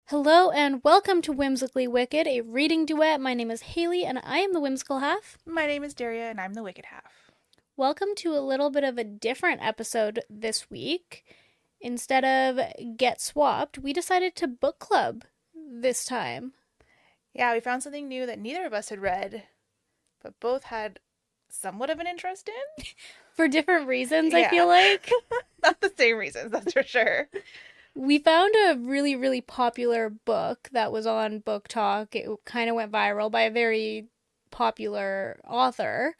Hello and welcome to Whimsically Wicked, a reading duet. My name is Haley and I am the whimsical half. My name is Daria, and I'm the Wicked Half. Welcome to a little bit of a different episode this week. Instead of Get Swapped, we decided to book club this time. Yeah, we found something new that neither of us had read, but both had somewhat of an interest in. For different reasons, I feel Yeah, like. not the same reasons, that's for sure. We found a really, really popular book that was on Book Talk. It kind of went viral by a very popular author.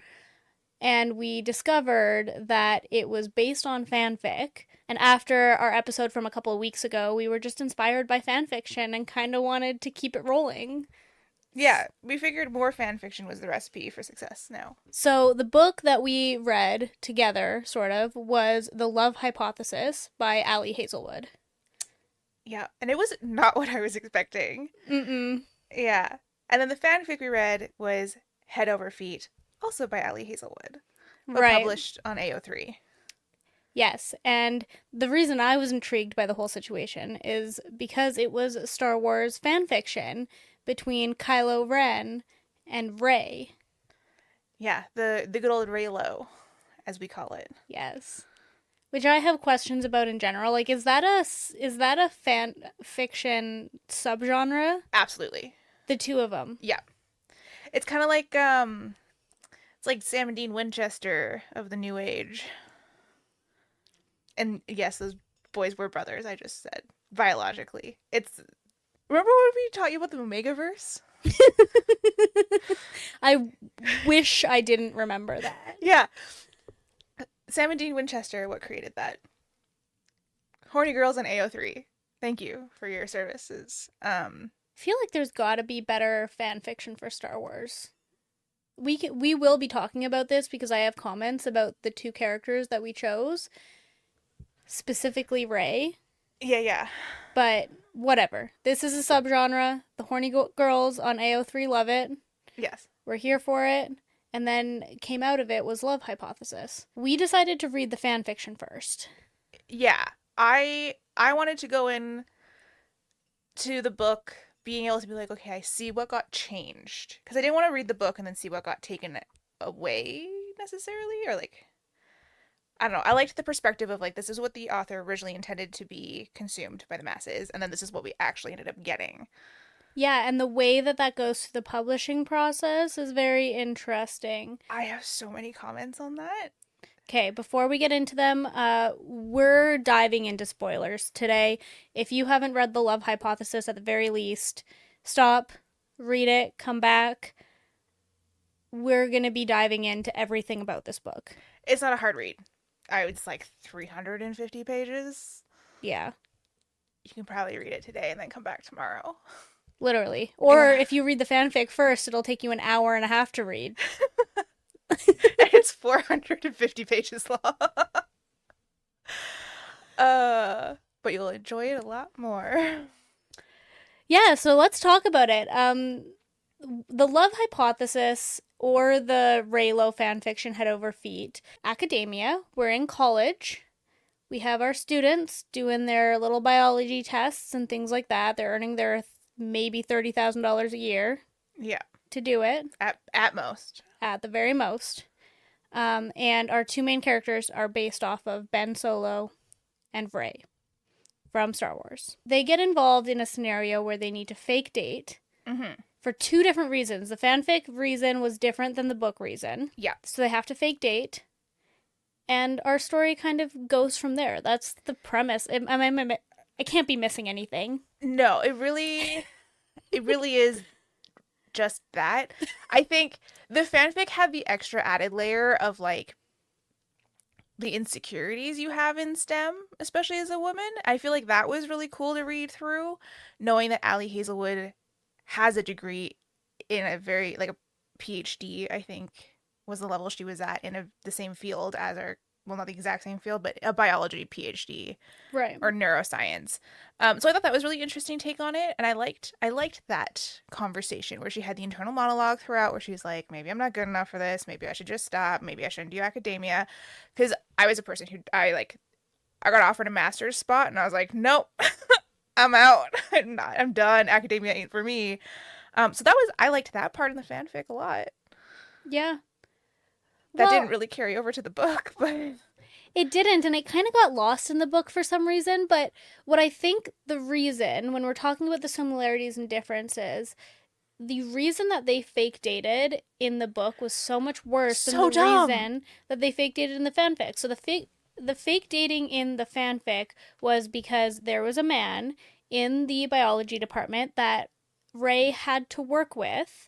And we discovered that it was based on fanfic. And after our episode from a couple of weeks ago, we were just inspired by fanfiction and kind of wanted to keep it rolling. Yeah, we figured more fan fiction was the recipe for success now. So, the book that we read together, sort of, was The Love Hypothesis by Ali Hazelwood. Yeah, and it was not what I was expecting. Mm-mm. Yeah, and then the fanfic we read was Head Over Feet, also by Ali Hazelwood, but Right. published on AO3. Yes, and the reason I was intrigued by the whole situation is because it was Star Wars fan fiction between Kylo Ren and Rey. Yeah, the good old Raylo, as we call it. Yes. Which I have questions about in general. Like, is that a fan fiction subgenre? Absolutely. The two of them. Yeah. It's kind of like it's like Sam and Dean Winchester of the New Age. And yes, those boys were brothers, I just said. Biologically. It's remember when we taught you about the Omegaverse? I wish I didn't remember that. Yeah. Sam and Dean Winchester, what created that? Horny Girls on AO3. Thank you for your services. I feel like there's got to be better fan fiction for Star Wars. We will be talking about this because I have comments about the two characters that we chose, specifically Rey. Yeah. But whatever. This is a subgenre. The horny girls on AO3 love it. Yes. We're here for it. And then came out of it was Love Hypothesis. We decided to read the fan fiction first. Yeah. I wanted to go in to the book being able to be like, okay, I see what got changed. Because I didn't want to read the book and then see what got taken away necessarily. Or like, I don't know. I liked the perspective of like, this is what the author originally intended to be consumed by the masses. And then this is what we actually ended up getting. Yeah, and the way that that goes through the publishing process is very interesting. I have so many comments on that. Okay, before we get into them, we're diving into spoilers today. If you haven't read The Love Hypothesis, at the very least, stop, read it, come back. We're going to be diving into everything about this book. It's not a hard read. It's like 350 pages. Yeah, You can probably read it today and then come back tomorrow. literally. Or Yeah. if you read the fanfic first, it'll take you an hour and a half to read. It's 450 pages long. But you'll enjoy it a lot more. Yeah, so let's talk about it. The Love Hypothesis or the Raylo fanfiction Head Over Feet. Academia, we're in college. We have our students doing their little biology tests and things like that. They're earning their maybe $30,000 a year Yeah, to do it, at most. at the very most. And our two main characters are based off of Ben Solo and Rey from Star Wars. They get involved in a scenario where they need to fake date Mm-hmm. for two different reasons. The fanfic reason was different than the book reason. Yeah. So they have to fake date. And our story kind of goes from there. That's the premise. I can't be missing anything. No, it really is just that. I think the fanfic had the extra added layer of like the insecurities you have in STEM, especially as a woman. I feel like that was really cool to read through, knowing that Ali Hazelwood has a degree in a very like a PhD, I think was the level she was at in the same field as our, well, not the exact same field, but a biology PhD Right. or neuroscience. So I thought that was a really interesting take on it, and I liked that conversation where she had the internal monologue throughout, where she was like, maybe I'm not good enough for this, maybe I should just stop, maybe I shouldn't do academia, because I was a person who I got offered a master's spot, and I was like, nope, I'm out. I'm done. Academia ain't for me. So I liked that part in the fanfic a lot. Yeah. That didn't Well, really carry over to the book, but it didn't, and it kind of got lost in the book for some reason. But what I think the reason, when we're talking about the similarities and differences, the reason that they fake dated in the book was so much worse than so the dumb. reason that they fake dated in the fanfic. So the fake dating in the fanfic was because there was a man in the biology department that Ray had to work with,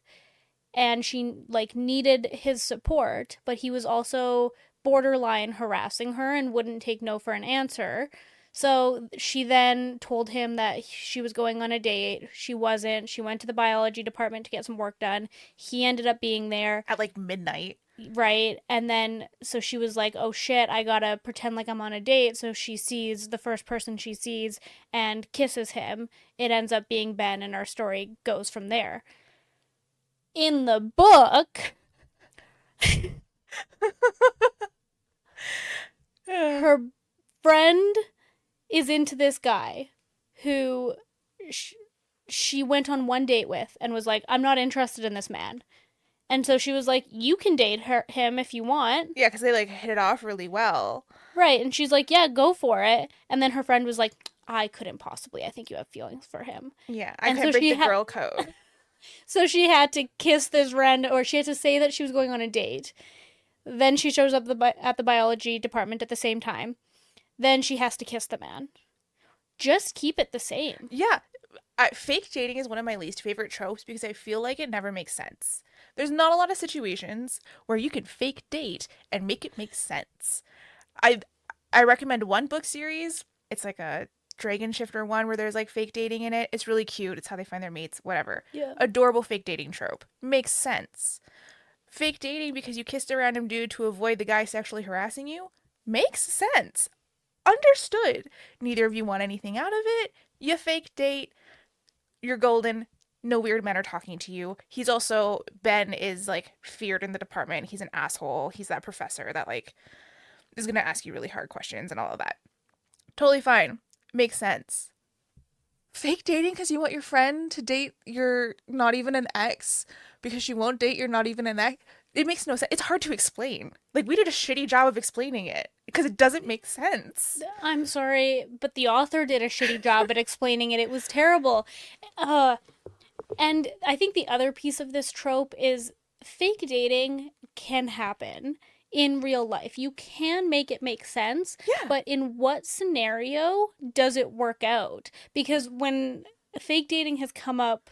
and she like needed his support, but he was also borderline harassing her and wouldn't take no for an answer. So she then told him that she was going on a date. She wasn't. She went to the biology department to get some work done. He ended up being there, At like midnight. right? And then so she was like, "Oh shit, I got to pretend like I'm on a date." So she sees the first person she sees and kisses him. It ends up being Ben, and our story goes from there. In the book, her friend is into this guy who sh- she went on one date with and was like, I'm not interested in this man. And so she was like, you can date him if you want. Yeah, because they like hit it off really well. Right. And she's like, yeah, go for it. And then her friend was like, I couldn't possibly. I think you have feelings for him. Yeah, I And couldn't so break she the had girl code. so she had to kiss this friend, or she had to say that she was going on a date. Then she shows up at the biology department at the same time. Then she has to kiss the man. Just keep it the same. Yeah, fake dating is one of my least favorite tropes because I feel like it never makes sense. There's not a lot of situations where you can fake date and make it make sense. I I recommend one book series. It's like a dragon shifter one where there's like fake dating in it. It's really cute. It's how they find their mates, whatever. Yeah. Adorable fake dating trope. Makes sense. Fake dating because you kissed a random dude to avoid the guy sexually harassing you makes sense. Understood. Neither of you want anything out of it. You fake date. You're golden. No weird men are talking to you. He's also, Ben is like feared in the department. He's an asshole. He's that professor that like is going to ask you really hard questions and all of that. Totally fine. Makes sense. Fake dating because you want your friend to date your not even an ex because she won't date your not even an ex. It makes no sense. It's hard to explain. Like, we did a shitty job of explaining it because it doesn't make sense. I'm sorry, but the author did a shitty job at explaining it. It was terrible. Uh, and I think the other piece of this trope is fake dating can happen in real life. You can make it make sense, Yeah. but in what scenario does it work out? Because when fake dating has come up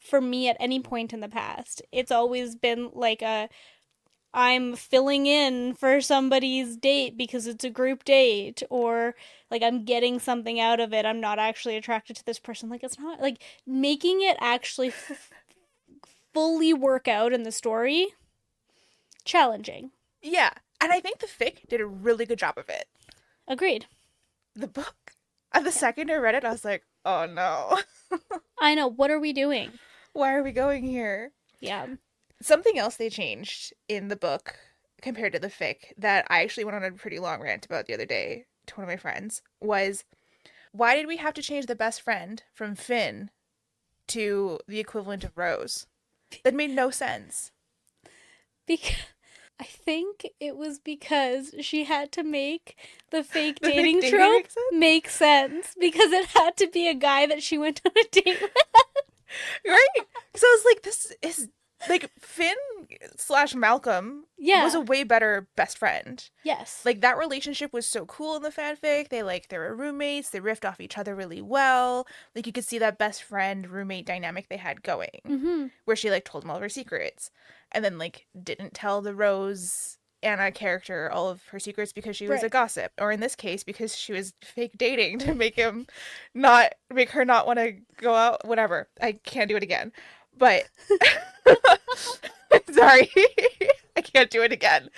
for me at any point in the past, it's always been like a I'm filling in for somebody's date because it's a group date, or like I'm getting something out of it. I'm not actually attracted to this person. Like, it's not like making it actually fully work out in the story, challenging. Yeah. And I think the fic did a really good job of it. Agreed. The book, the Yeah. second I read it, I was like, oh no. I know. What are we doing? Why are we going here? Yeah. Something else they changed in the book compared to the fic that I actually went on a pretty long rant about the other day to one of my friends was why did we have to change the best friend from Finn to the equivalent of Rose? That made no sense. Because I think it was because she had to make the fake The fake dating dating trope makes sense? make sense because it had to be a guy that she went on a date with. Right? So I was like, this is like Finn slash Malcolm was Yeah. a way better best friend. Yes. Like that relationship was so cool in the fanfic. They were roommates. They riffed off each other really well. Like you could see that best friend roommate dynamic they had going, Mm-hmm. where she like told him all of her secrets, and then like didn't tell the Rose Anna character all of her secrets because she was a Right. gossip, or in this case because she was fake dating to make her not want to go out. Whatever. I can't do it again, but sorry, I can't do it again.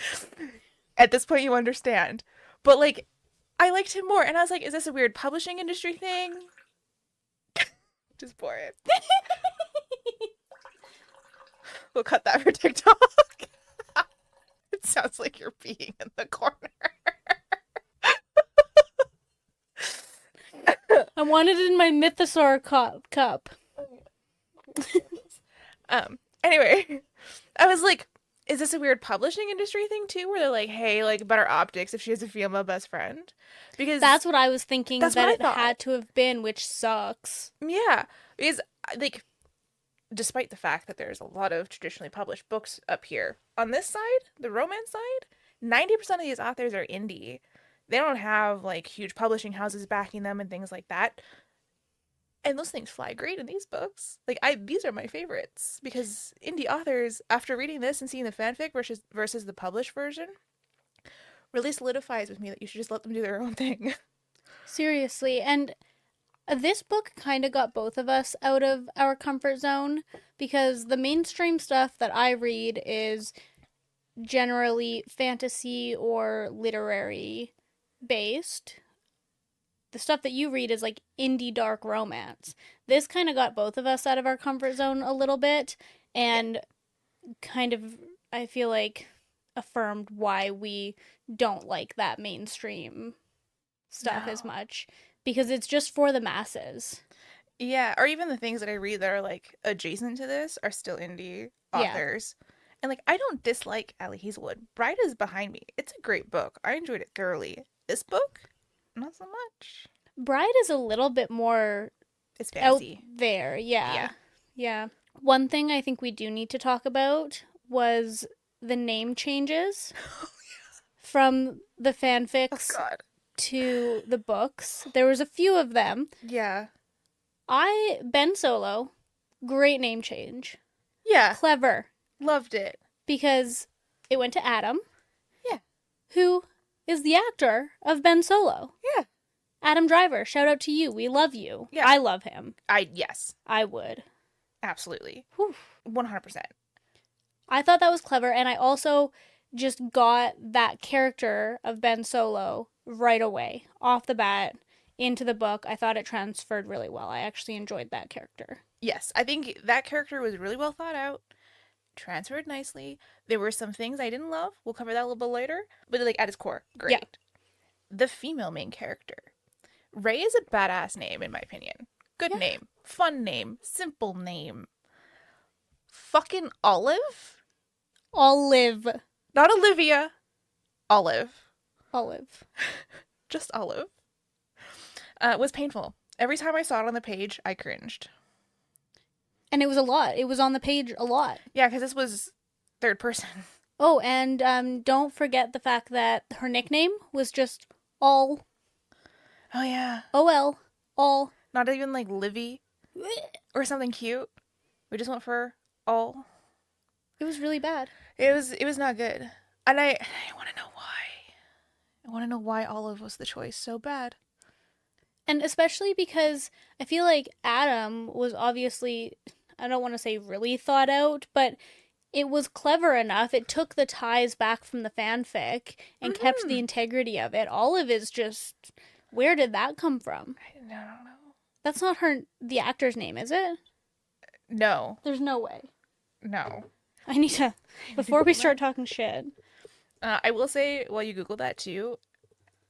At this point, you understand. But like, I liked him more, and I was like, is this a weird publishing industry thing? Just pour it. We'll cut that for TikTok. It sounds like you're peeing in the corner. I wanted it in my mythosaur cup. Anyway, I was like, is this a weird publishing industry thing too, where they're like, hey, like better optics if she has a female best friend? Because That's what I was thinking that's that what I it thought. had to have been, which sucks. Yeah, because like, despite the fact that there's a lot of traditionally published books up here, on this side, the romance side, 90% of these authors are indie. They don't have like huge publishing houses backing them and things like that. And those things fly great in these books. Like these are my favorites because indie authors, after reading this and seeing the fanfic versus the published version, really solidifies with me that you should just let them do their own thing. Seriously. And this book kind of got both of us out of our comfort zone because the mainstream stuff that I read is generally fantasy or literary based. The stuff that you read is like indie dark romance. This kind of got both of us out of our comfort zone a little bit and kind of, I feel like, affirmed why we don't like that mainstream stuff as No. much because it's just for the masses. Yeah, or even the things that I read that are like adjacent to this are still indie Yeah. authors. And like I don't dislike Allie Hazelwood. Bride is behind me. It's a great book. I enjoyed it thoroughly. This book, not so much. Bride is a little bit more It's out fantasy. there. Yeah. Yeah. Yeah. One thing I think we do need to talk about was the name changes from the Oh fanfics God. to the books. There was a few of them. Yeah. Ben Solo, great name change. Yeah. Clever Loved it. because it went to Adam, Yeah. who is the actor of Ben Solo. Yeah. Adam Driver, shout out to you. We love you. Yeah. I love him. Yes. I would. Absolutely. Whew. 100%. I thought that was clever, and I also just got that character of Ben Solo right away, off the bat, into the book. I thought it transferred really well. I actually enjoyed that character. Yes, I think that character was really well thought out, transferred nicely. There were some things I didn't love. We'll cover that a little bit later. But like at its core, Yeah. great. The female main character. Ray is a badass name in my opinion. Good Yeah. name. Fun name. Simple name. Fucking Olive? Olive. Not Olivia. Olive. Olive. Just Olive. Was painful. Every time I saw it on the page, I cringed. And it was a lot. It was on the page a lot. Yeah, because this was third person. Oh, and don't forget the fact that her nickname was just all Oh yeah. OL. All. Not even like Livy or something cute. We just went for all. It was really bad. It was not good. And I want to know why. I want to know why Olive was the choice so bad. And especially because I feel like Adam was obviously, I don't want to say really thought out, but it was clever enough. It took the ties back from the fanfic and kept the Mm-hmm. integrity of it. Olive is just, where did that come from? I don't know. That's not the actor's name, is it? No. There's no way. No. I need to, before we start talking shit. I will say, while you Google that too,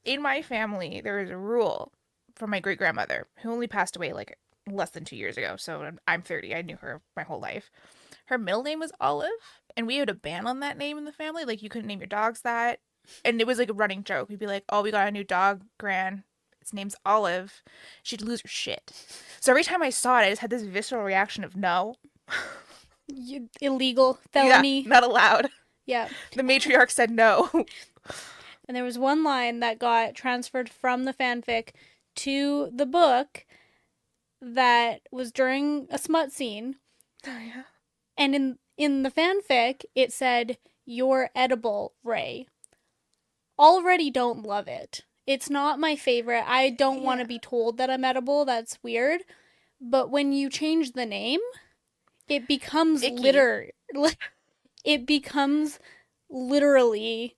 in my family, there is a rule from my great grandmother, who only passed away like less than 2 years ago. So I'm 30. I knew her my whole life. Her middle name was Olive, and we had a ban on that name in the family. Like, you couldn't name your dogs that. And it was like a running joke. We'd be like, oh, we got a new dog, Gran. Its name's Olive. She'd lose her shit. So every time I saw it, I just had this visceral reaction of no. Illegal, felony. Yeah, not allowed. Yeah. The matriarch said no. And there was one line that got transferred from the fanfic to the book that was during a smut scene. Oh, yeah. And in the fanfic, it said, "You're edible, Ray." Already don't love it. It's not my favorite. I don't want to be told that I'm edible. That's weird. But when you change the name, it becomes Icky. it becomes literally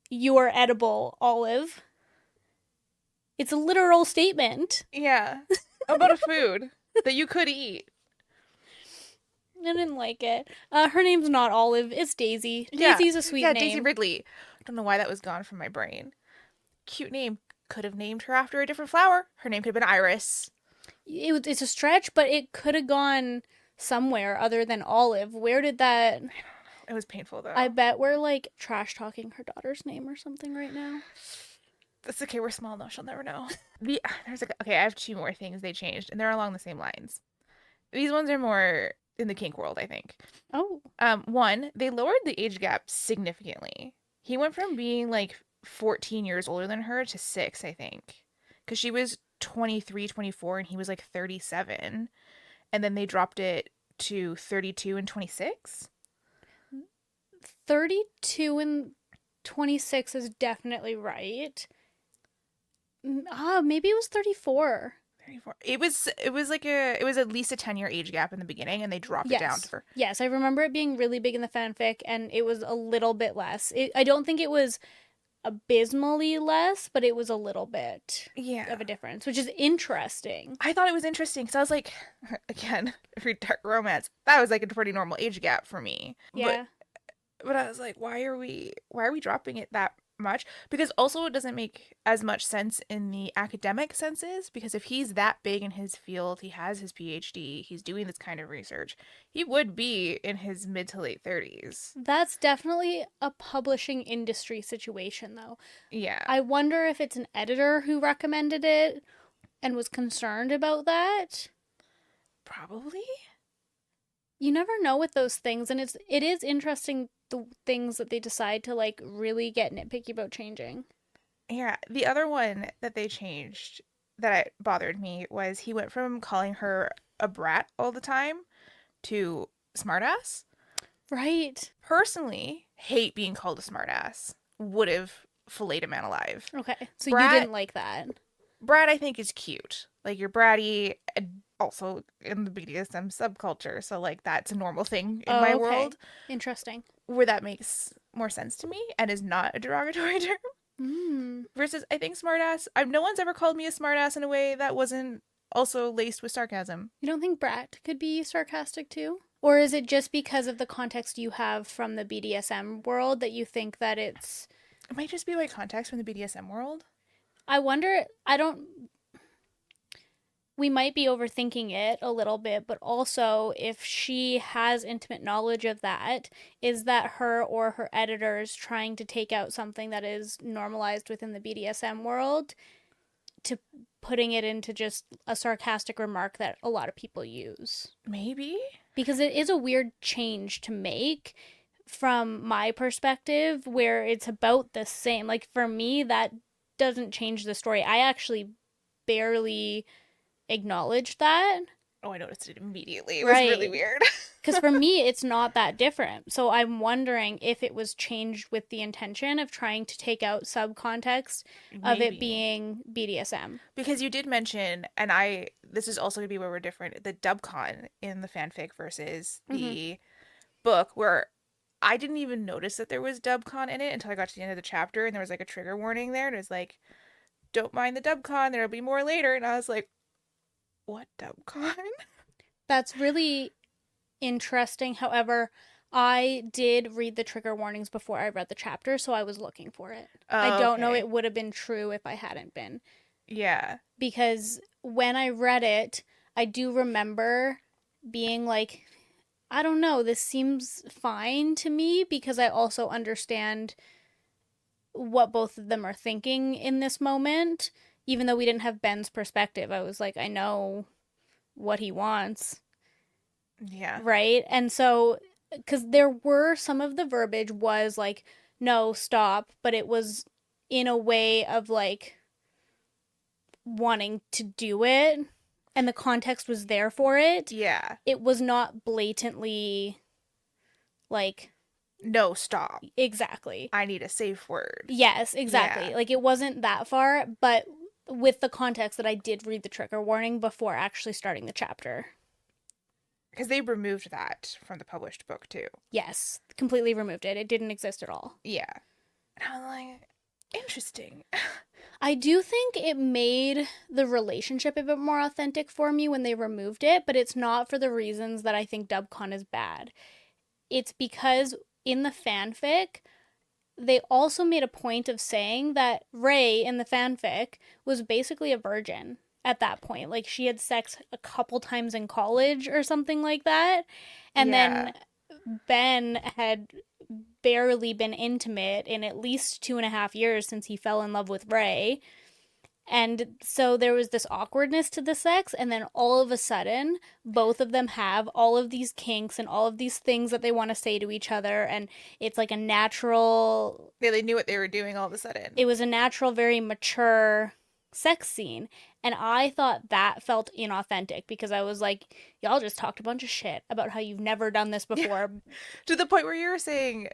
"You're edible, Olive." It's a literal statement. Yeah. About a food that you could eat. I didn't like it. Her name's not Olive. It's Daisy. Yeah. Daisy's a sweet Yeah, name. Daisy Ridley. I don't know why that was gone from my brain. Cute name. could have named her after a different flower. Her name could have been Iris. It's a stretch, but it could have gone somewhere other than Olive. Where did that? It was painful I though. bet we're like trash talking her daughter's name or something right now. That's okay. We're small enough. She'll never know. There's like okay. I have two more things they changed, and they're along the same lines. These ones are more in the kink world, I think. Oh, One, they lowered the age gap significantly. He went from being like 14 years older than her to 6, I think. Because she was 23, 24, and he was like 37. And then they dropped it to 32 and 26. 32 and 26 is definitely right. Maybe it was 34. 34. It was at least a 10-year age gap in the beginning, and they dropped it down to Yes. her. Yes, I remember it being really big in the fanfic, and it was a little bit less. I don't think it was abysmally less, but it was a little bit Yeah. of a difference, which is interesting. I thought it was interesting because I was like, again, read dark romance. That was like a pretty normal age gap for me. But Yeah. but I was like, why are we dropping it that much? Because also it doesn't make as much sense in the academic senses, because if he's that big in his field, he has his PhD, he's doing this kind of research, he would be in his mid to late 30s. That's definitely a publishing industry situation, though. Yeah, I wonder if it's an editor who recommended it and was concerned about that. probably. You never know with those things, and it is interesting the things that they decide to like really get nitpicky about changing. Yeah, the other one that they changed that bothered me was he went from calling her a brat all the time to smartass. Right. Personally, hate being called a smartass. Would have filleted a man alive. Okay. So you Brat, didn't like that. brat, I think is cute. Like you're bratty, and also in the BDSM subculture, so like that's a normal thing in Oh, my okay. world. Interesting. Where that makes more sense to me and is not a derogatory term. Hmm. Versus, I think smartass. No one's ever called me a smartass in a way that wasn't also laced with sarcasm. You don't think brat could be sarcastic too? Or is it just because of the context you have from the BDSM world that you think that it's. It might just be like context from the BDSM world. I wonder, I don't. We might be overthinking it a little bit, but also if she has intimate knowledge of that, is that her or her editors trying to take out something that is normalized within the BDSM world to putting it into just a sarcastic remark that a lot of people use? Maybe. Because it is a weird change to make from my perspective where it's about the same. Like for me, that doesn't change the story. I actually barely acknowledge that. Oh, I noticed it immediately. It was really Right. weird. Because for me, it's not that different. So I'm wondering if it was changed with the intention of trying to take out subcontext of it Maybe. being BDSM. Because you did mention, this is also going to be where we're different, the dubcon in the fanfic versus Mm-hmm. the book, where I didn't even notice that there was dubcon in it until I got to the end of the chapter, and there was like a trigger warning there, and it was like, don't mind the dubcon, there'll be more later. And I was like, what dubcon? That's really interesting. However, I did read the trigger warnings before I read the chapter, so I was looking for it. I Oh, don't know okay. it would have been true if I hadn't been. Yeah. Because when I read it, I do remember being like, I don't know, this seems fine to me because I also understand what both of them are thinking in this moment. Even though we didn't have Ben's perspective, I was like, I know what he wants, Yeah. right? And so, because there were some of the verbiage was like, no, stop, but it was in a way of like wanting to do it, and the context was there for it. Yeah. It was not blatantly like, No, stop. exactly. I need a safe word. Yes, Yeah. exactly. Like it wasn't that far, but with the context that I did read the trigger warning before actually starting the chapter. Because they removed that from the published book too. Yes, completely removed it. It didn't exist at all. Yeah. And I was like, interesting. I do think it made the relationship a bit more authentic for me when they removed it, but it's not for the reasons that I think Dubcon is bad. It's because in the fanfic, they also made a point of saying that Ray in the fanfic was basically a virgin at that point. Like she had sex a couple times in college or something like that. And then Yeah. Ben had barely been intimate in at least 2.5 years since he fell in love with Ray. And so there was this awkwardness to the sex, and then all of a sudden, both of them have all of these kinks and all of these things that they want to say to each other, and it's like a natural, Yeah, they knew what they were doing all of a it sudden. was a natural, very mature sex scene. And I thought that felt inauthentic because I was like, y'all just talked a bunch of shit about how you've never done this Yeah. before, To the point where you were saying,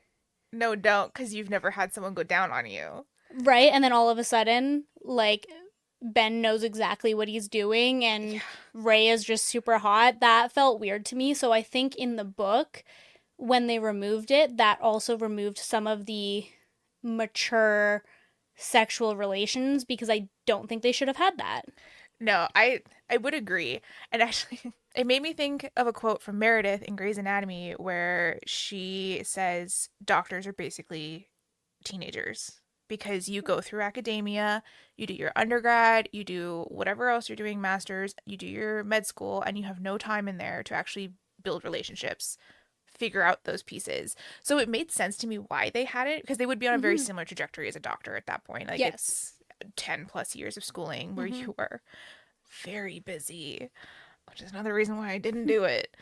no, don't, because you've never had someone go down on you. right? And then all of a sudden, like, Ben knows exactly what he's doing and Yeah. Ray is just super hot. That felt weird to me. So I think in the book, when they removed it, that also removed some of the mature sexual relations because I don't think they should have had that. No, I would agree. And actually, it made me think of a quote from Meredith in Grey's Anatomy where she says doctors are basically teenagers because you go through academia, you do your undergrad, you do whatever else you're doing, masters, you do your med school, and you have no time in there to actually build relationships, figure out those pieces. So it made sense to me why they had it because they would be on a very Mm-hmm. similar trajectory as a doctor at that point. Like Yes. it's 10 plus years of schooling where Mm-hmm. you were very busy, which is another reason why I didn't do it.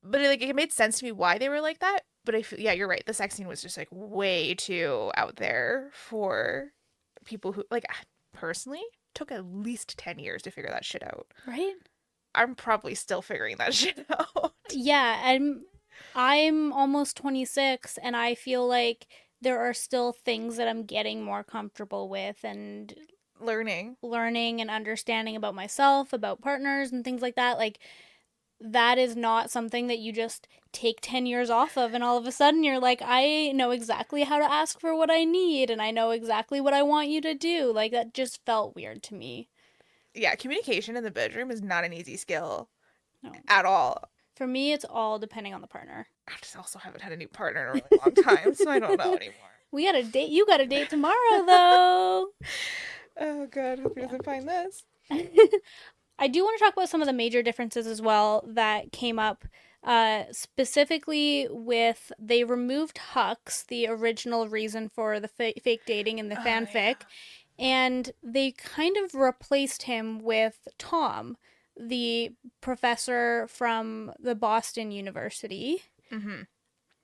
But it made sense to me why they were like that. But I feel, yeah, you're right. The sex scene was just like way too out there for people who like personally took at least 10 years to figure that shit out. Right? I'm probably still figuring that shit out. Yeah, I'm almost 26 and I feel like there are still things that I'm getting more comfortable with and Learning. learning and understanding about myself, about partners and things like that. Like that is not something that you just take 10 years off of and all of a sudden you're like, I know exactly how to ask for what I need and I know exactly what I want you to do. Like that just felt weird to me. Yeah, communication in the bedroom is not an easy skill No. at all. For me it's all depending on the partner. I just also haven't had a new partner in a really long time, so I don't know anymore. We got a date. You got a date tomorrow though. Oh god, hope he Yeah. doesn't find this. I do want to talk about some of the major differences as well that came up. Specifically, with they removed Hux, the original reason for the fake dating in the Oh yeah. fanfic, and they kind of replaced him with Tom, the professor from the Boston University, Mm-hmm.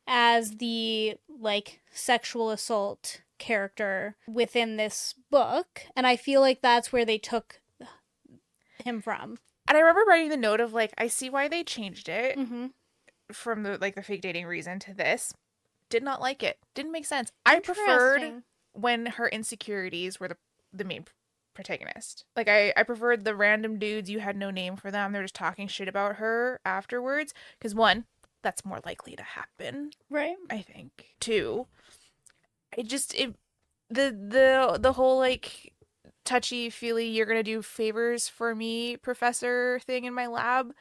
as the like sexual assault character within this book. And I feel like that's where they took him from. And I remember writing the note of like, I see why they changed it Mm-hmm. from the fake dating reason to this. Did not like it. Didn't make sense. I preferred Interesting. when her insecurities were the main protagonist. Like I preferred the random dudes you had no name for them. They're just talking shit about her afterwards. Because one, that's more likely to happen, Right. I think. Two, it just it the whole like touchy feely you're gonna do favors for me professor thing in my lab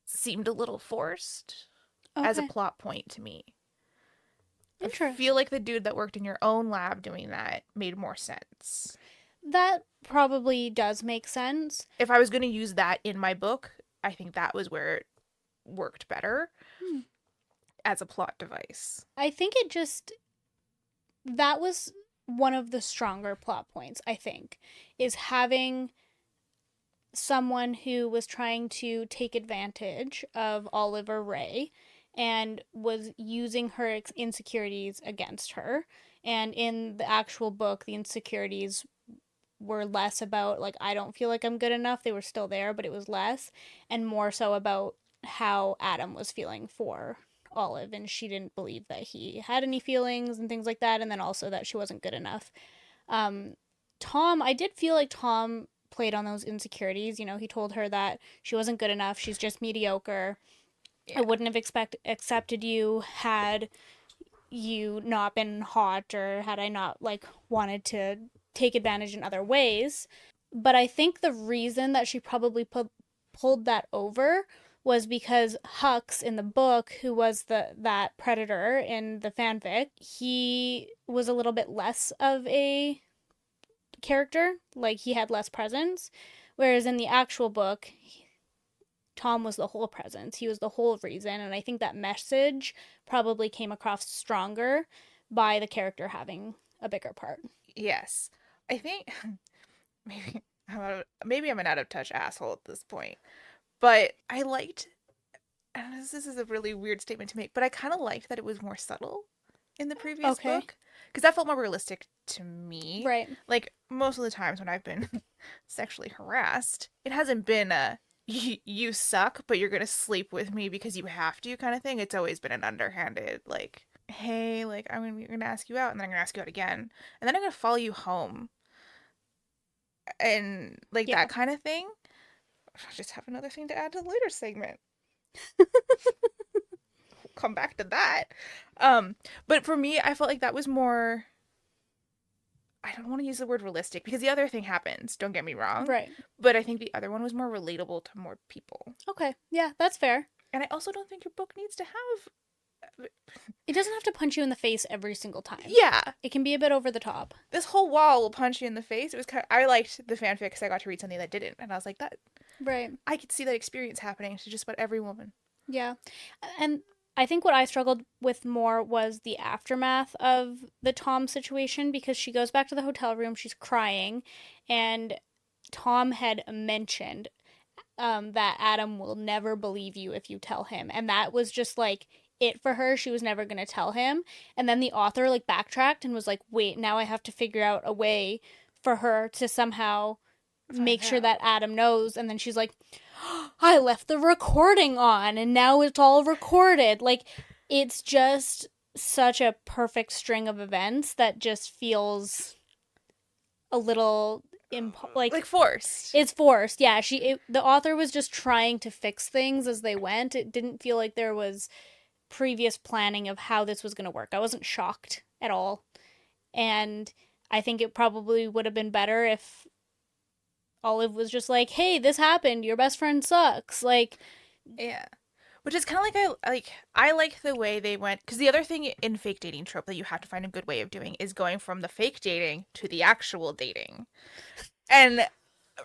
seemed a little forced as a Okay. plot point to me. I feel Interesting. like the dude that worked in your own lab doing that made more sense. That probably does make sense. If I was going to use that in my book, I think that was where it worked better Hmm. as a plot device. I think it just that was one of the stronger plot points, I think, is having someone who was trying to take advantage of Oliver Ray and was using her insecurities against her. And in the actual book, the insecurities were less about, like, I don't feel like I'm good enough. They were still there, but it was less, and more so about how Adam was feeling for Olive. And she didn't believe that he had any feelings and things like that. And then also that she wasn't good enough. Um, Tom, I did feel like Tom played on those insecurities. You know, he told her that she wasn't good enough. She's just mediocre. I Yeah. wouldn't have accepted you had you not been hot or had I not like wanted to take advantage in other ways. But I think the reason that she probably pulled that over was because Hux in the book, who was the that predator in the fanfic, he was a little bit less of a character, like he had less presence, whereas in the actual book, Tom was the whole presence. He was the whole reason, and I think that message probably came across stronger by the character having a bigger part. Yes. I think maybe I'm an out of touch asshole at this point, but I liked, and this is a really weird statement to make, but I kind of liked that it was more subtle in the previous Okay. book because that felt more realistic to me. Right. Like most of the times when I've been sexually harassed, it hasn't been a you suck, but you're gonna sleep with me because you have to kind of thing. It's always been an underhanded, like, hey, like I'm gonna ask you out, and then I'm gonna ask you out again, and then I'm gonna follow you home, and like Yeah. that kind of thing. I just have another thing to add to the later segment. We'll come back to that. Um, but for me, I felt like that was more. I don't want to use the word realistic because the other thing happens. Don't get me wrong, Right. but I think the other one was more relatable to more people. Okay. Yeah, that's fair. And I also don't think your book needs to have. It doesn't have to punch you in the face every single time. Yeah, It can be a bit over the top. this whole wall will punch you in the face. It was kind of, I liked the fanfic because I got to read something that didn't, and I was like, that Right. I could see that experience happening to just about every woman. Yeah. And I think what I struggled with more was the aftermath of the Tom situation because she goes back to the hotel room, she's crying, and Tom had mentioned that Adam will never believe you if you tell him. And that was just like it for her. She was never going to tell him. And then the author like backtracked and was like, wait, now I have to figure out a way for her to somehow Find make sure out. that Adam knows. And then she's like, I left the recording on and now it's all recorded. Like, it's just such a perfect string of events that just feels a little like Like forced. it's forced. Yeah, the author was just trying to fix things as they went. It didn't feel like there was previous planning of how this was going to work. I wasn't shocked at all. And I think it probably would have been better if Olive was just like, "Hey, this happened. Your best friend sucks." Like, Yeah. Which is kind of I like the way they went because the other thing in fake dating trope that you have to find a good way of doing is going from the fake dating to the actual dating. And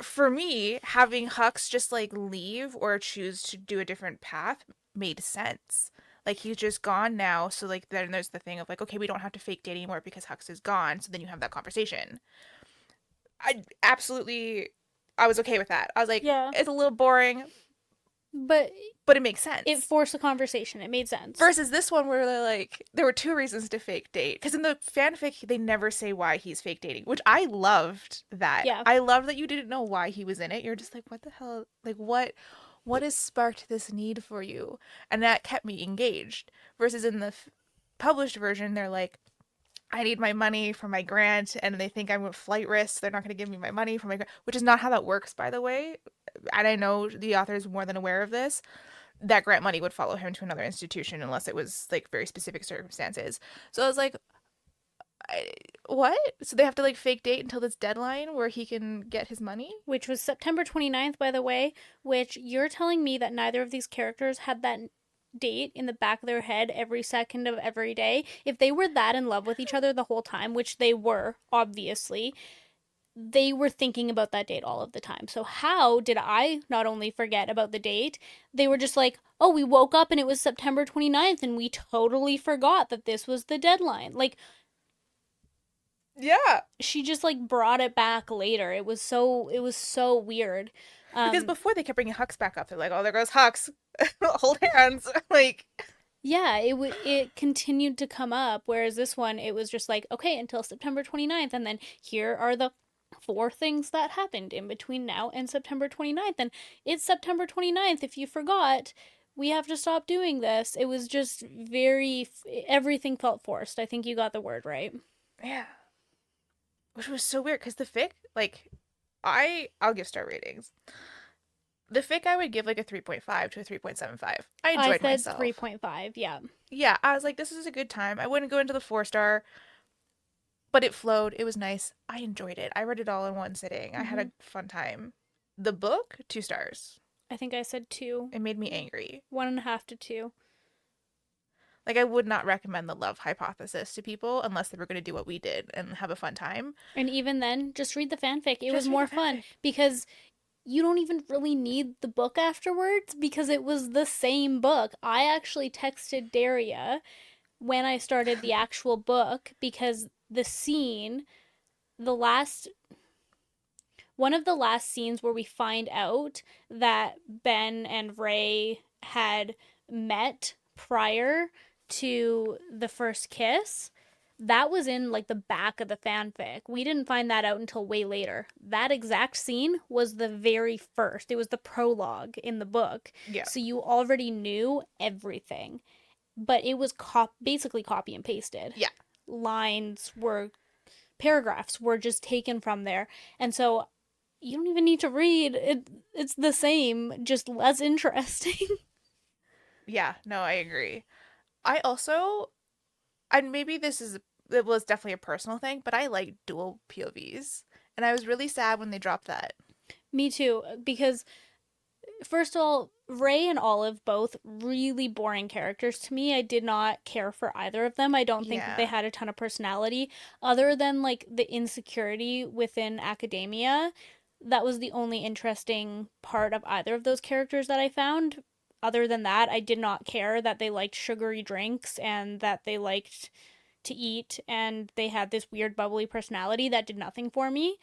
for me, having Hux just like leave or choose to do a different path made sense. Like he's just gone now, so like then there's the thing of like, okay, we don't have to fake date anymore because Hux is gone. So then you have that conversation. I absolutely, I was okay with that. I was like, yeah, it's a little boring, but but it makes it sense. forced the conversation. It made sense. Versus this one where they're like, there were two reasons to fake date. Because in the fanfic, they never say why he's fake dating, which I loved that. Yeah. I loved that you didn't know why he was in it. You're just like, what the hell? Like, what has sparked this need for you? And that kept me engaged. Versus in the published version, they're like, I need my money for my grant, and they think I'm a flight risk. They're not going to give me my money for my grant, which is not how that works, by the way. And I know the author is more than aware of this. That grant money would follow him to another institution unless it was like very specific circumstances. So I was like, what? So they have to like fake date until this deadline where he can get his money? Which was September 29th, by the way, which you're telling me that neither of these characters had that date in the back of their head every second of every day. If they were that in love with each other the whole time, which they were, obviously, they were thinking about that date all of the time. So how did I not only forget about the date, they were just like, "Oh, we woke up and it was September 29th and we totally forgot that this was the deadline." Like Yeah. she just like brought it back later. It was so weird. Because Um before they kept bringing Hux back up. They're like, oh, there goes Hux. Hold hands. Like, yeah, it continued to come up, whereas this one it was just like, okay, until September 29th, and then here are the four things that happened in between now and September 29th, and it's September 29th. If you forgot, we have to stop doing this. It was just very everything felt forced. I think you got the word right. yeah. Which was so weird because the fic, like, I'll give star ratings. The fic I would give like a 3.5 to a 3.75. I I enjoyed said myself. 3.5. Yeah. Yeah, I was like, this is a good time. I wouldn't go into the 4 star, but it flowed. It was nice. I enjoyed it. I read it all in one sitting. I had Mhm. a fun time. The book, 2 stars. I think I said two. It made me angry. 1.5 to 2. Like, I would not recommend the love hypothesis to people unless they were going to do what we did and have a fun time. And even then, just read the fanfic. It was Just read the more fun fanfic. because you don't even really need the book afterwards because it was the same book. I actually texted Daria when I started the actual book because the scene, the last one of the last scenes where we find out that Ben and Ray had met prior to the first kiss, that was in like the back of the fanfic. We didn't find that out until way later. That exact scene was the very first. It was the prologue in the book. Yeah. So you already knew everything. But it was basically copy and pasted. Yeah. Lines were paragraphs were just taken from there. And so you don't even need to read it. It's the same, just less interesting. Yeah. No, I agree. I also, and maybe it was definitely a personal thing, but I like dual POVs. And I was really sad when they dropped that. Me too, because first of all, Ray and Olive both really boring characters to me. I did not care for either of them. I don't think that they Yeah. had a ton of personality other than like the insecurity within academia. That was the only interesting part of either of those characters that I found. Other than that, I did not care that they liked sugary drinks and that they liked to eat and they had this weird bubbly personality that did nothing for me.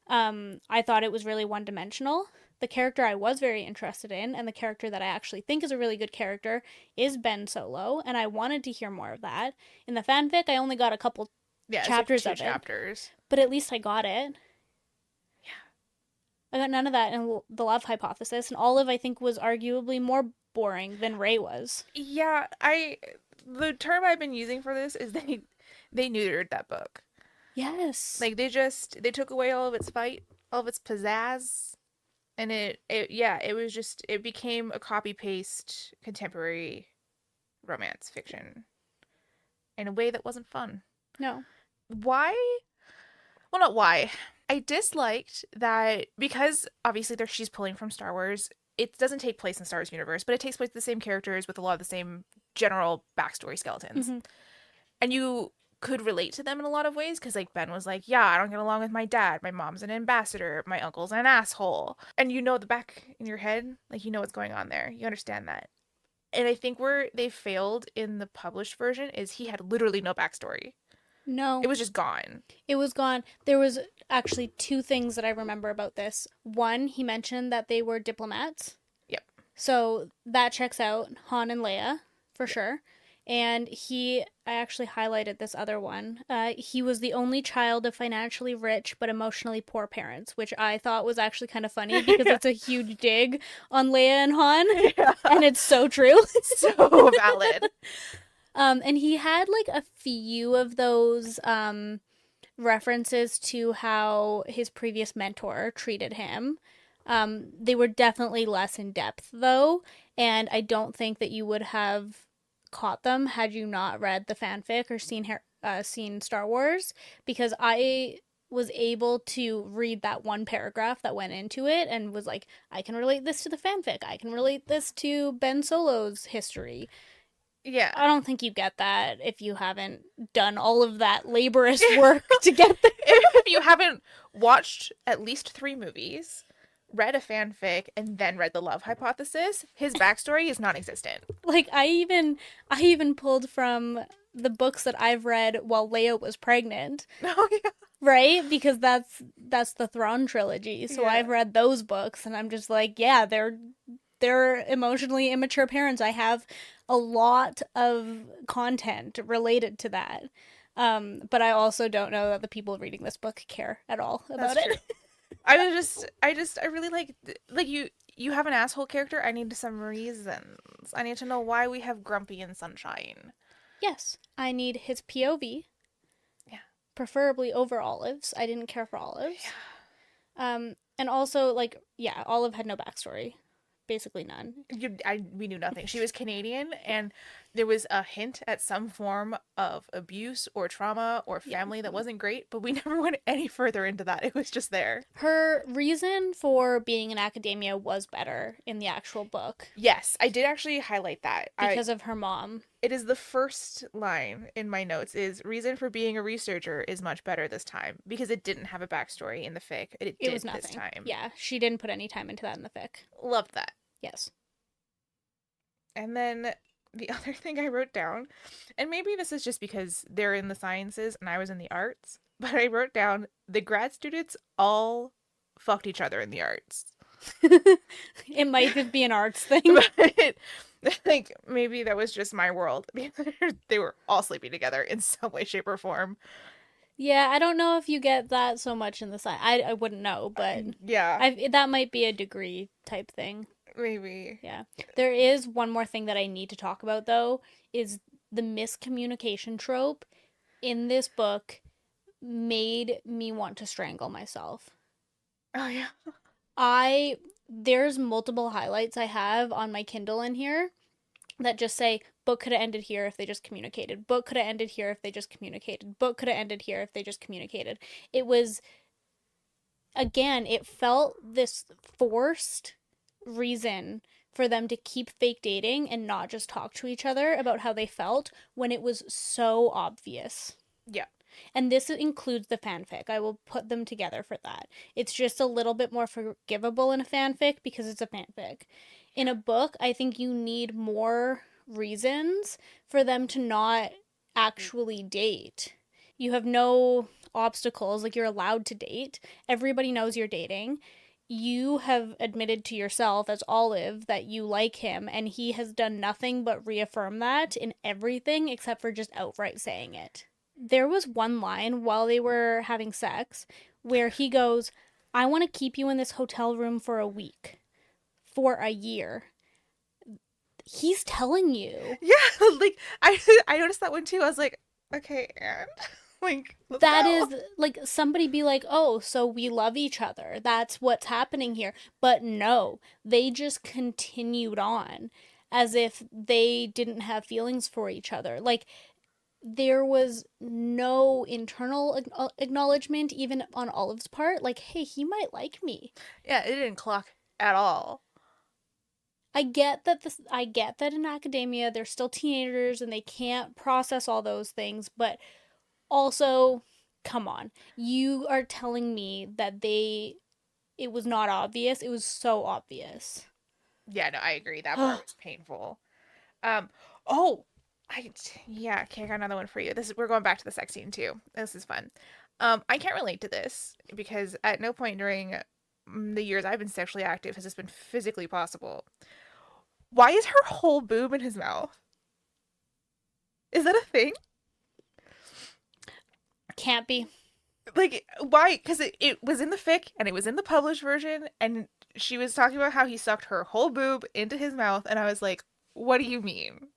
I thought it was really one dimensional. The character I was very interested in, and the character that I actually think is a really good character, is Ben Solo, and I wanted to hear more of that. In the fanfic, I only got a couple Yeah, it's like chapters two of it, chapters. but at least I got it. Yeah. I got none of that in the love hypothesis, and Olive, I think, was arguably more boring than Ray was. Yeah, the term I've been using for this is they neutered that book. Yes. Like they took away all of its fight, all of its pizzazz, and it was just it became a copy paste contemporary romance fiction in a way that wasn't fun. No. Why? Well, not why. I disliked that because obviously she's pulling from Star Wars. It doesn't take place in Star Wars universe, but it takes place with the same characters with a lot of the same general backstory skeletons. Mm-hmm. And you could relate to them in a lot of ways because like Ben was like, yeah, I don't get along with my dad, my mom's an ambassador, my uncle's an asshole, and you know the back in your head, like you know what's going on there, you understand that. And I think where they failed in the published version is he had literally no backstory. It No. was just gone. It was gone. There was actually two things that I remember about this. One, he mentioned that they were diplomats. Yep. So that checks out Han and Leia for Yep. sure. And I actually highlighted this other one. He was the only child of financially rich but emotionally poor parents, which I thought was actually kind of funny because Yeah. it's a huge dig on Leia and Han, Yeah. and it's so true. So valid. And he had like a few of those references to how his previous mentor treated him. They were definitely less in depth though, and I don't think that you would have caught them had you not read the fanfic or seen Star Wars, because I was able to read that one paragraph that went into it and was like, I can relate this to the fanfic. I can relate this to Ben Solo's history. Yeah. I don't think you get that if you haven't done all of that laborious work to get there. If you haven't watched at least 3 movies, read a fanfic, and then read the love hypothesis, his backstory is non-existent. Like I even pulled from the books that I've read while Leia was pregnant, Oh yeah. right? Because that's the Thrawn trilogy. So Yeah. I've read those books and I'm just like, yeah, they're emotionally immature parents. I have a lot of content related to that. But I also don't know that the people reading this book care at all about That's true. it. I really like you have an asshole character. I need some reasons. I need to know why we have Grumpy and Sunshine. Yes, I need his POV, Yeah. preferably over Olive's. I didn't care for Olive's. And also, like, yeah, Olive had no backstory, basically none. We knew nothing. She was Canadian, and there was a hint at some form of abuse or trauma or Yeah. family that wasn't great, but we never went any further into that. It was just there. Her reason for being in academia was better in the actual book Yes, I did actually highlight that. I because of her mom. It is the first line in my notes is reason for being a researcher is much better this time because it didn't have a backstory in the fic. It It was did this nothing. time. Yeah, she didn't put any time into that in the fic. Loved that. Yes. And then the other thing I wrote down, and maybe this is just because they're in the sciences and I was in the arts, but I wrote down the grad students all fucked each other in the arts. It might just be an arts thing. But like maybe that was just my world. They were all sleeping together in some way, shape, or form. Yeah, I don't know if you get that so much in the science. I wouldn't know, but Yeah, that might be a degree type thing. maybe. Yeah. There is one more thing that I need to talk about though, is the miscommunication trope in this book made me want to strangle myself. Oh yeah. I there's multiple highlights I have on my Kindle in here that just say book could have ended here if they just communicated. Book could have ended here if they just communicated. Book could have ended here if they just communicated. It was again, it felt this forced reason for them to keep fake dating and not just talk to each other about how they felt when it was so obvious. Yeah. And this includes the fanfic. I will put them together for that. It's just a little bit more forgivable in a fanfic because it's a fanfic. In a book, I think you need more reasons for them to not actually date. You have no obstacles, like you're allowed to date. Everybody knows you're dating. You have admitted to yourself as Olive that you like him, and he has done nothing but reaffirm that in everything except for just outright saying it. There was one line while they were having sex where he goes, I want to keep you in this hotel room for a week, for a year. He's telling you. Yeah, like I noticed that one too. I was like, okay, and like let's That go. is like somebody be like, oh, so we love each other. That's what's happening here. But no, they just continued on as if they didn't have feelings for each other. Like, there was no internal acknowledgement, even on Olive's part, like, hey, he might like me. Yeah, it didn't clock at all. I get that in academia they're still teenagers and they can't process all those things, but also, come on. You are telling me that it was not obvious. It was so obvious. Yeah, no, I agree. That part was painful. Um, oh, yeah, okay, I got another one for you. We're going back to the sex scene too. This is fun. I can't relate to this because at no point during the years I've been sexually active has this been physically possible. Why is her whole boob in his mouth? Is that a thing? Can't be. Like, why? Because it was in the fic and it was in the published version, and she was talking about how he sucked her whole boob into his mouth, and I was like, what do you mean?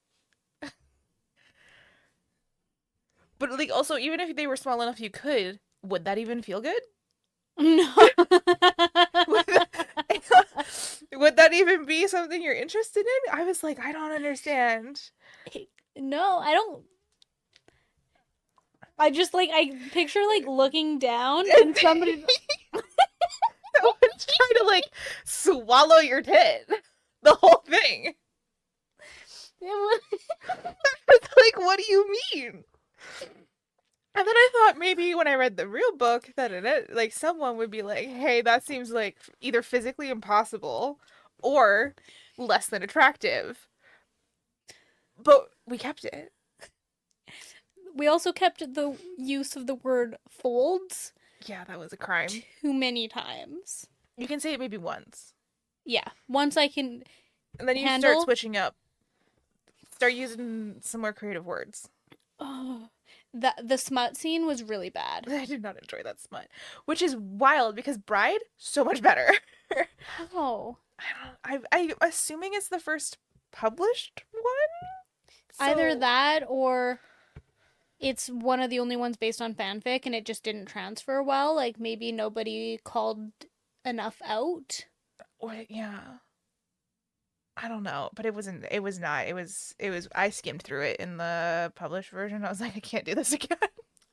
But like, also, even if they were small enough you could, would that even feel good? No. would, that, would that even be something you're interested in? I was like, I don't understand. No, I don't. I just like I picture like looking down and somebody. Someone's trying to like swallow your tit. The whole thing. It's like, what do you mean? And then I thought maybe when I read the real book that like someone would be like, "Hey, that seems like either physically impossible or less than attractive." But we kept it. We also kept the use of the word folds Yeah, that was a crime. too many times. You can say it maybe once. Yeah, once I can And then you start handle. switching up. Start using some more creative words. Oh, the smut scene was really bad. I did not enjoy that smut, which is wild because Bride so much better. How? I'm assuming it's the first published one. Either So that or it's one of the only ones based on fanfic and it just didn't transfer well. Like maybe nobody called enough out. or yeah. I don't know, but it wasn't. It was not. It was. I skimmed through it in the published version. I was like, I can't do this again.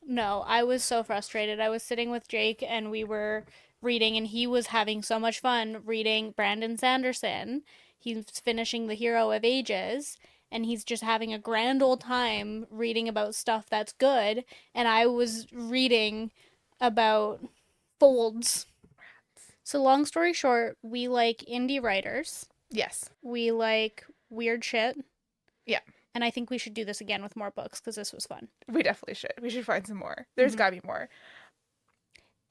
No, I was so frustrated. I was sitting with Jake and we were reading, and he was having so much fun reading Brandon Sanderson. He's finishing The Hero of Ages, and he's just having a grand old time reading about stuff that's good. And I was reading about folds. So, long story short, we like indie writers, Yes. we like weird shit, Yeah. and I think we should do this again with more books because this was fun. We definitely should. We should find some more. There's Mm-hmm. got to be more.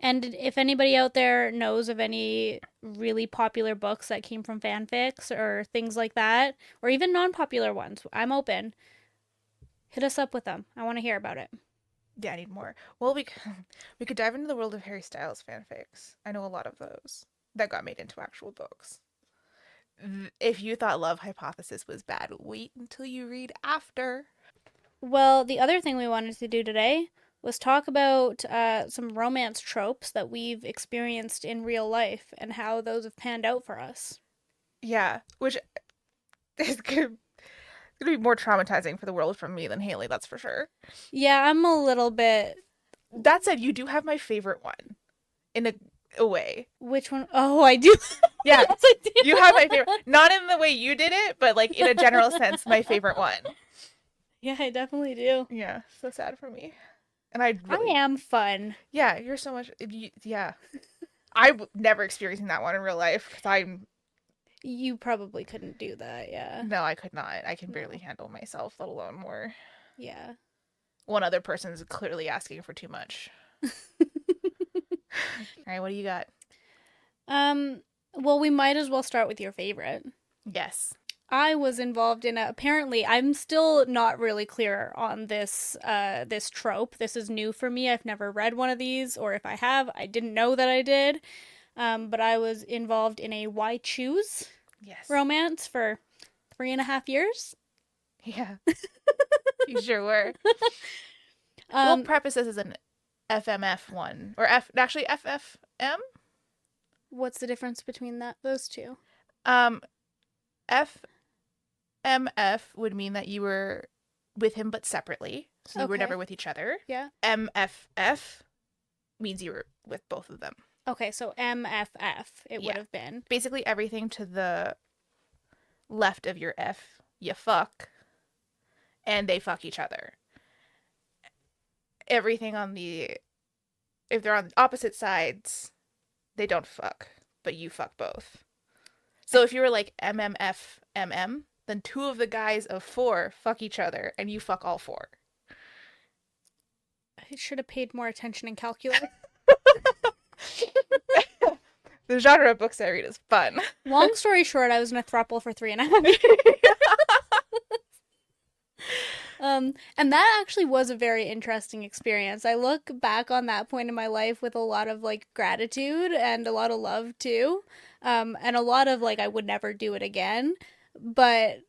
And if anybody out there knows of any really popular books that came from fanfics or things like that, or even non popular ones, I'm open. Hit us up with them. I want to hear about it. Yeah, I need more. Well, we could dive into the world of Harry Styles fanfics. I know a lot of those that got made into actual books. If you thought Love Hypothesis was bad, wait until you read after. Well, the other thing we wanted to do today was talk about some romance tropes that we've experienced in real life and how those have panned out for us. Yeah, which is gonna be more traumatizing for the world from me than Haley, that's for sure. Yeah, I'm a little bit. That said, you do have my favorite one in a way. Which one? Oh, I do. Yeah, Yes, I do. you have my favorite. Not in the way you did it, but like in a general sense, my favorite one. Yeah, I definitely do. Yeah, so sad for me. And I I really, am fun. yeah, you're so much, yeah. I never experiencing that one in real life because I'm, You probably couldn't do that, yeah. no, I could not. I can barely No. handle myself, let alone more. Yeah. One other person's clearly asking for too much. All right, what do you got? Well, we might as well start with your favorite. Yes. I was involved in apparently I'm still not really clear on this trope. This is new for me. I've never read one of these, or if I have, I didn't know that I did. But I was involved in a why choose Yes. romance for 3.5 years. Yeah, you sure were. We'll Um, preface this as an FMF one, or actually FFM. what's the difference between those two? Um, FMF would mean that you were with him but separately, so you were Okay. never with each other. Yeah. MFF means you were with both of them. Okay, so MFF it would Yeah, have been. basically everything to the left of your F, you fuck, and they fuck each other. Everything on the, if they're on opposite sides, they don't fuck, but you fuck both. So if you were like MMFMM, then two of the guys of four fuck each other and you fuck all four. I should have paid more attention in calculus. The genre of books I read is fun. Long story short, I was in a throuple for 3.5 years. And that actually was a very interesting experience. I look back on that point in my life with a lot of like gratitude and a lot of love too. And a lot of like, I would never do it again. But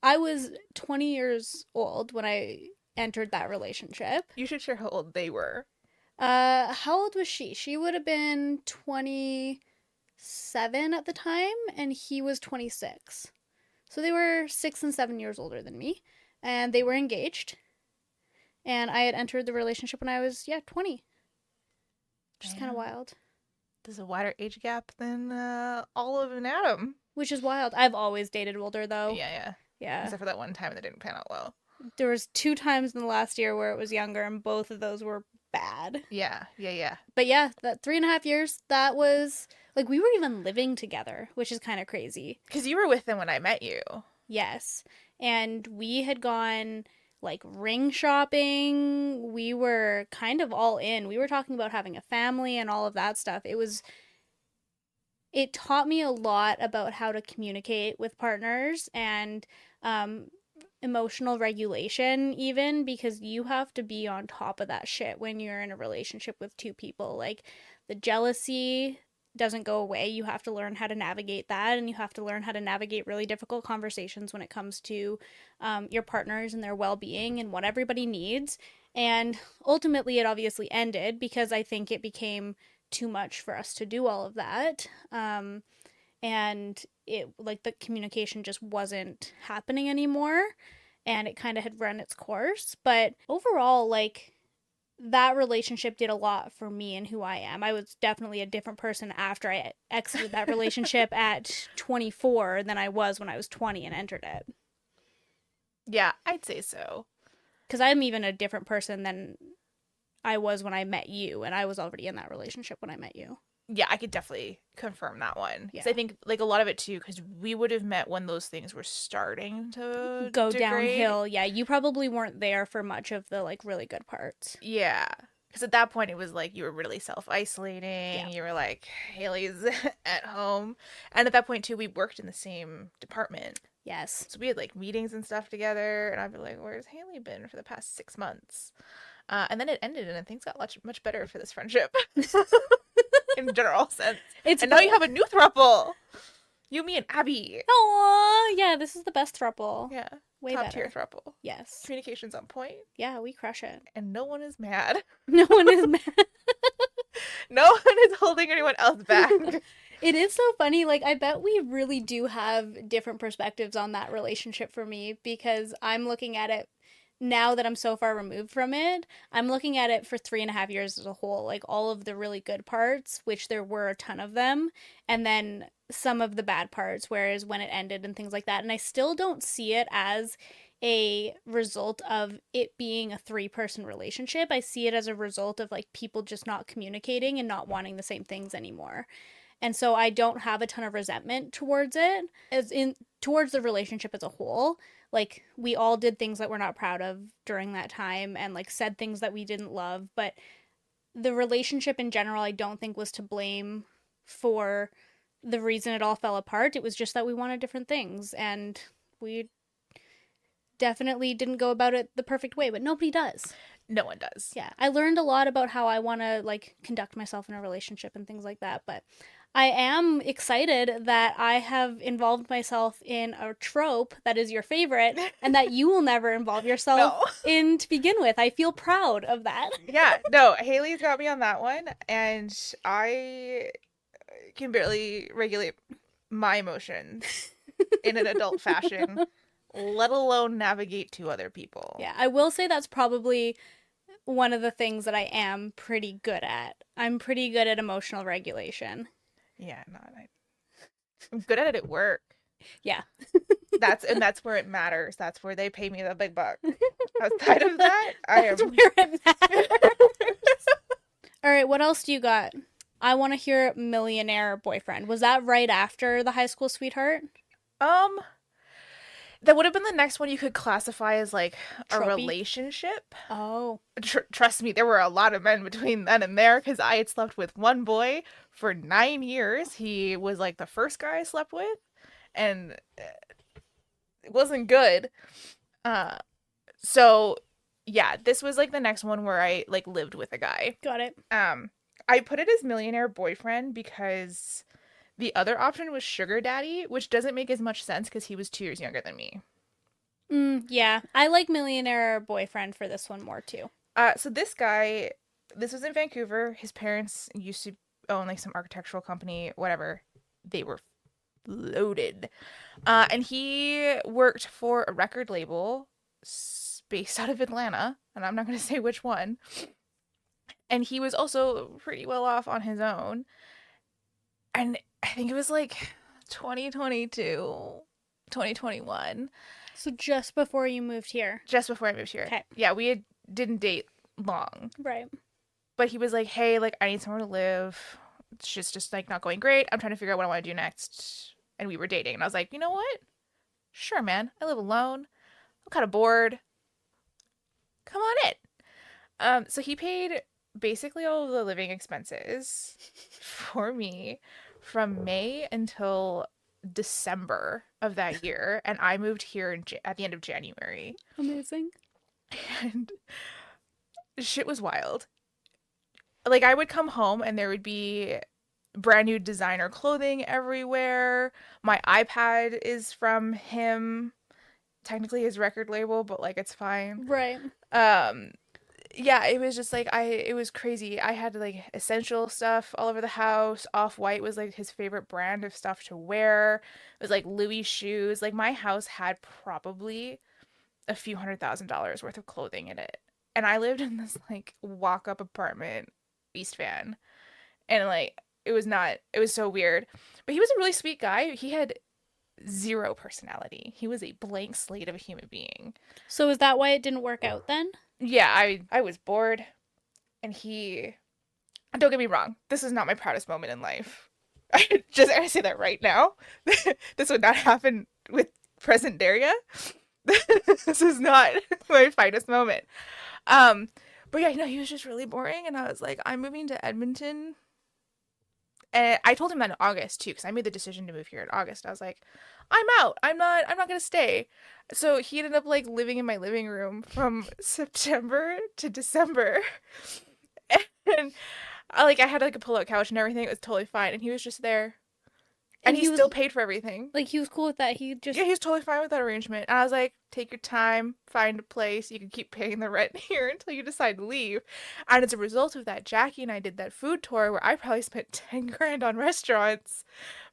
I was 20 years old when I entered that relationship. You should share how old they were. How old was she? She would have been 27 at the time, and he was 26. So they were 6 and 7 years older than me, and they were engaged. And I had entered the relationship when I was, yeah, 20. Which is kind of Damn. wild. There's a wider age gap than Olive and Adam. Which is wild. I've always dated older, though. Yeah, yeah. Yeah. Except for that one time that didn't pan out well. There was 2 times in the last year where it was younger, and both of those were bad. Yeah, yeah, yeah. But yeah, that 3.5 years, that was, like, we were even living together, which is kind of crazy. Because you were with them when I met you. Yes. And we had gone like ring shopping. We were kind of all in. We were talking about having a family and all of that stuff. It taught me a lot about how to communicate with partners and um, emotional regulation, even because you have to be on top of that shit when you're in a relationship with two people. Like the jealousy doesn't go away. You have to learn how to navigate that, and you have to learn how to navigate really difficult conversations when it comes to your partners and their well being and what everybody needs. And ultimately, it obviously ended because I think it became too much for us to do all of that. and it like the communication just wasn't happening anymore, and it kind of had run its course. But overall, like, that relationship did a lot for me and who I am. I was definitely a different person after I exited that relationship at 24 than I was when I was 20 and entered it. Yeah, I'd say so. Because I'm even a different person than I was when I met you, and I was already in that relationship when I met you. Yeah, I could definitely confirm that one. Because I Yeah. think, like, a lot of it, too, because we would have met when those things were starting to Go degrade. downhill. Yeah, you probably weren't there for much of the like really good parts. Yeah. Because at that point, it was like you were really self Yeah. isolating. You were like, Haley's at home. And at that point, too, we worked in the same department. Yes. So we had like meetings and stuff together. And I'd be like, where's Haley been for the past 6 months? And then it ended, and things got much, much better for this friendship in general sense. It's And now you have a new throuple. You, me, and Abby. oh yeah, this is the best throuple. Yeah. Way Top tier better. throuple. Yes. Communication's on point, Yeah, we crush it. and no one is mad. No one is mad. No one is holding anyone else back. It is so funny. Like, I bet we really do have different perspectives on that relationship for me because I'm looking at it now that I'm so far removed from it. I'm looking at it for 3.5 years as a whole. Like, all of the really good parts, which there were a ton of them, and then some of the bad parts, whereas when it ended and things like that. And I still don't see it as a result of it being a three-person relationship. I see it as a result of like people just not communicating and not wanting the same things anymore. And so I don't have a ton of resentment towards it, as in towards the relationship as a whole. Like, we all did things that we're not proud of during that time and like said things that we didn't love, but the relationship in general I don't think was to blame for the reason it all fell apart. It was just that we wanted different things, and we definitely didn't go about it the perfect way, but nobody does. No one does. Yeah, I learned a lot about how I want to like conduct myself in a relationship and things like that, but I am excited that I have involved myself in a trope that is your favorite and that you will never involve yourself No. in to begin with. I feel proud of that. Yeah, no, Haley's got me on that one, and I can barely regulate my emotions in an adult fashion, let alone navigate to other people. Yeah, I will say that's probably one of the things that I am pretty good at. I'm pretty good at emotional regulation. Yeah, no, I'm good at it at work. Yeah. That's where it matters. That's where they pay me the big bucks. Outside of that, I That's am. where it matters. All right, what else do you got? I want to hear millionaire boyfriend. Was that right after the high school sweetheart? um, that would have been the next one you could classify as like a Tropey? relationship. Oh, Trust me, there were a lot of men between then and there because I had slept with one boy for 9 years. He was like the first guy I slept with, and it wasn't good. Uh, so yeah, this was like the next one where I like lived with a guy. got it. I put it as millionaire boyfriend because the other option was sugar daddy, which doesn't make as much sense because he was 2 years younger than me. Yeah, I like millionaire boyfriend for this one more too. So this guy, this was in Vancouver. His parents used to own like some architectural company, whatever. They were loaded. And he worked for a record label based out of Atlanta, and I'm not going to say which one. And he was also pretty well off on his own. And I think it was like 2022, 2021, So just before you moved here. just before I moved here. Okay. Yeah, didn't date long. Right. But he was like, "Hey, like I need somewhere to live. It's just like not going great. I'm trying to figure out what I want to do next." And we were dating, and I was like, "You know what? Sure, man. I live alone. I'm kind of bored. Come on in." So he paid basically all of the living expenses for me from May until December of that year, and I moved here at the end of January, Amazing. and shit was wild. Like I would come home and there would be brand new designer clothing everywhere. My iPad is from him, technically his record label, but like it's fine. Right. Um yeah, it was just like it was crazy. I had like essential stuff all over the house. Off-White was like his favorite brand of stuff to wear. It was like Louis shoes. Like my house had probably a few $100,000 worth of clothing in it. And I lived in this like walk-up apartment, East Van. And like it was so weird. But he was a really sweet guy. He had zero personality. He was a blank slate of a human being. So is that why it didn't work out then? Yeah, I was bored and he don't get me wrong, this is not my proudest moment in life. I say that right now. This would not happen with present Daria. This is not my finest moment. Um, but yeah, no, he was just really boring, and I was like, I'm moving to Edmonton. And I told him that in August too, because I made the decision to move here in August. I was like, I'm out. I'm not gonna stay. So he ended up like living in my living room from September to December. And I had like a pull-out couch and everything. It was totally fine, and he was just there, and And he he was still paid for everything. like, he was cool with that. He just, Yeah, he was totally fine with that arrangement. And I was like, take your time, find a place. You can keep paying the rent here until you decide to leave. And as a result of that, Jackie and I did that food tour where I probably spent 10 grand on restaurants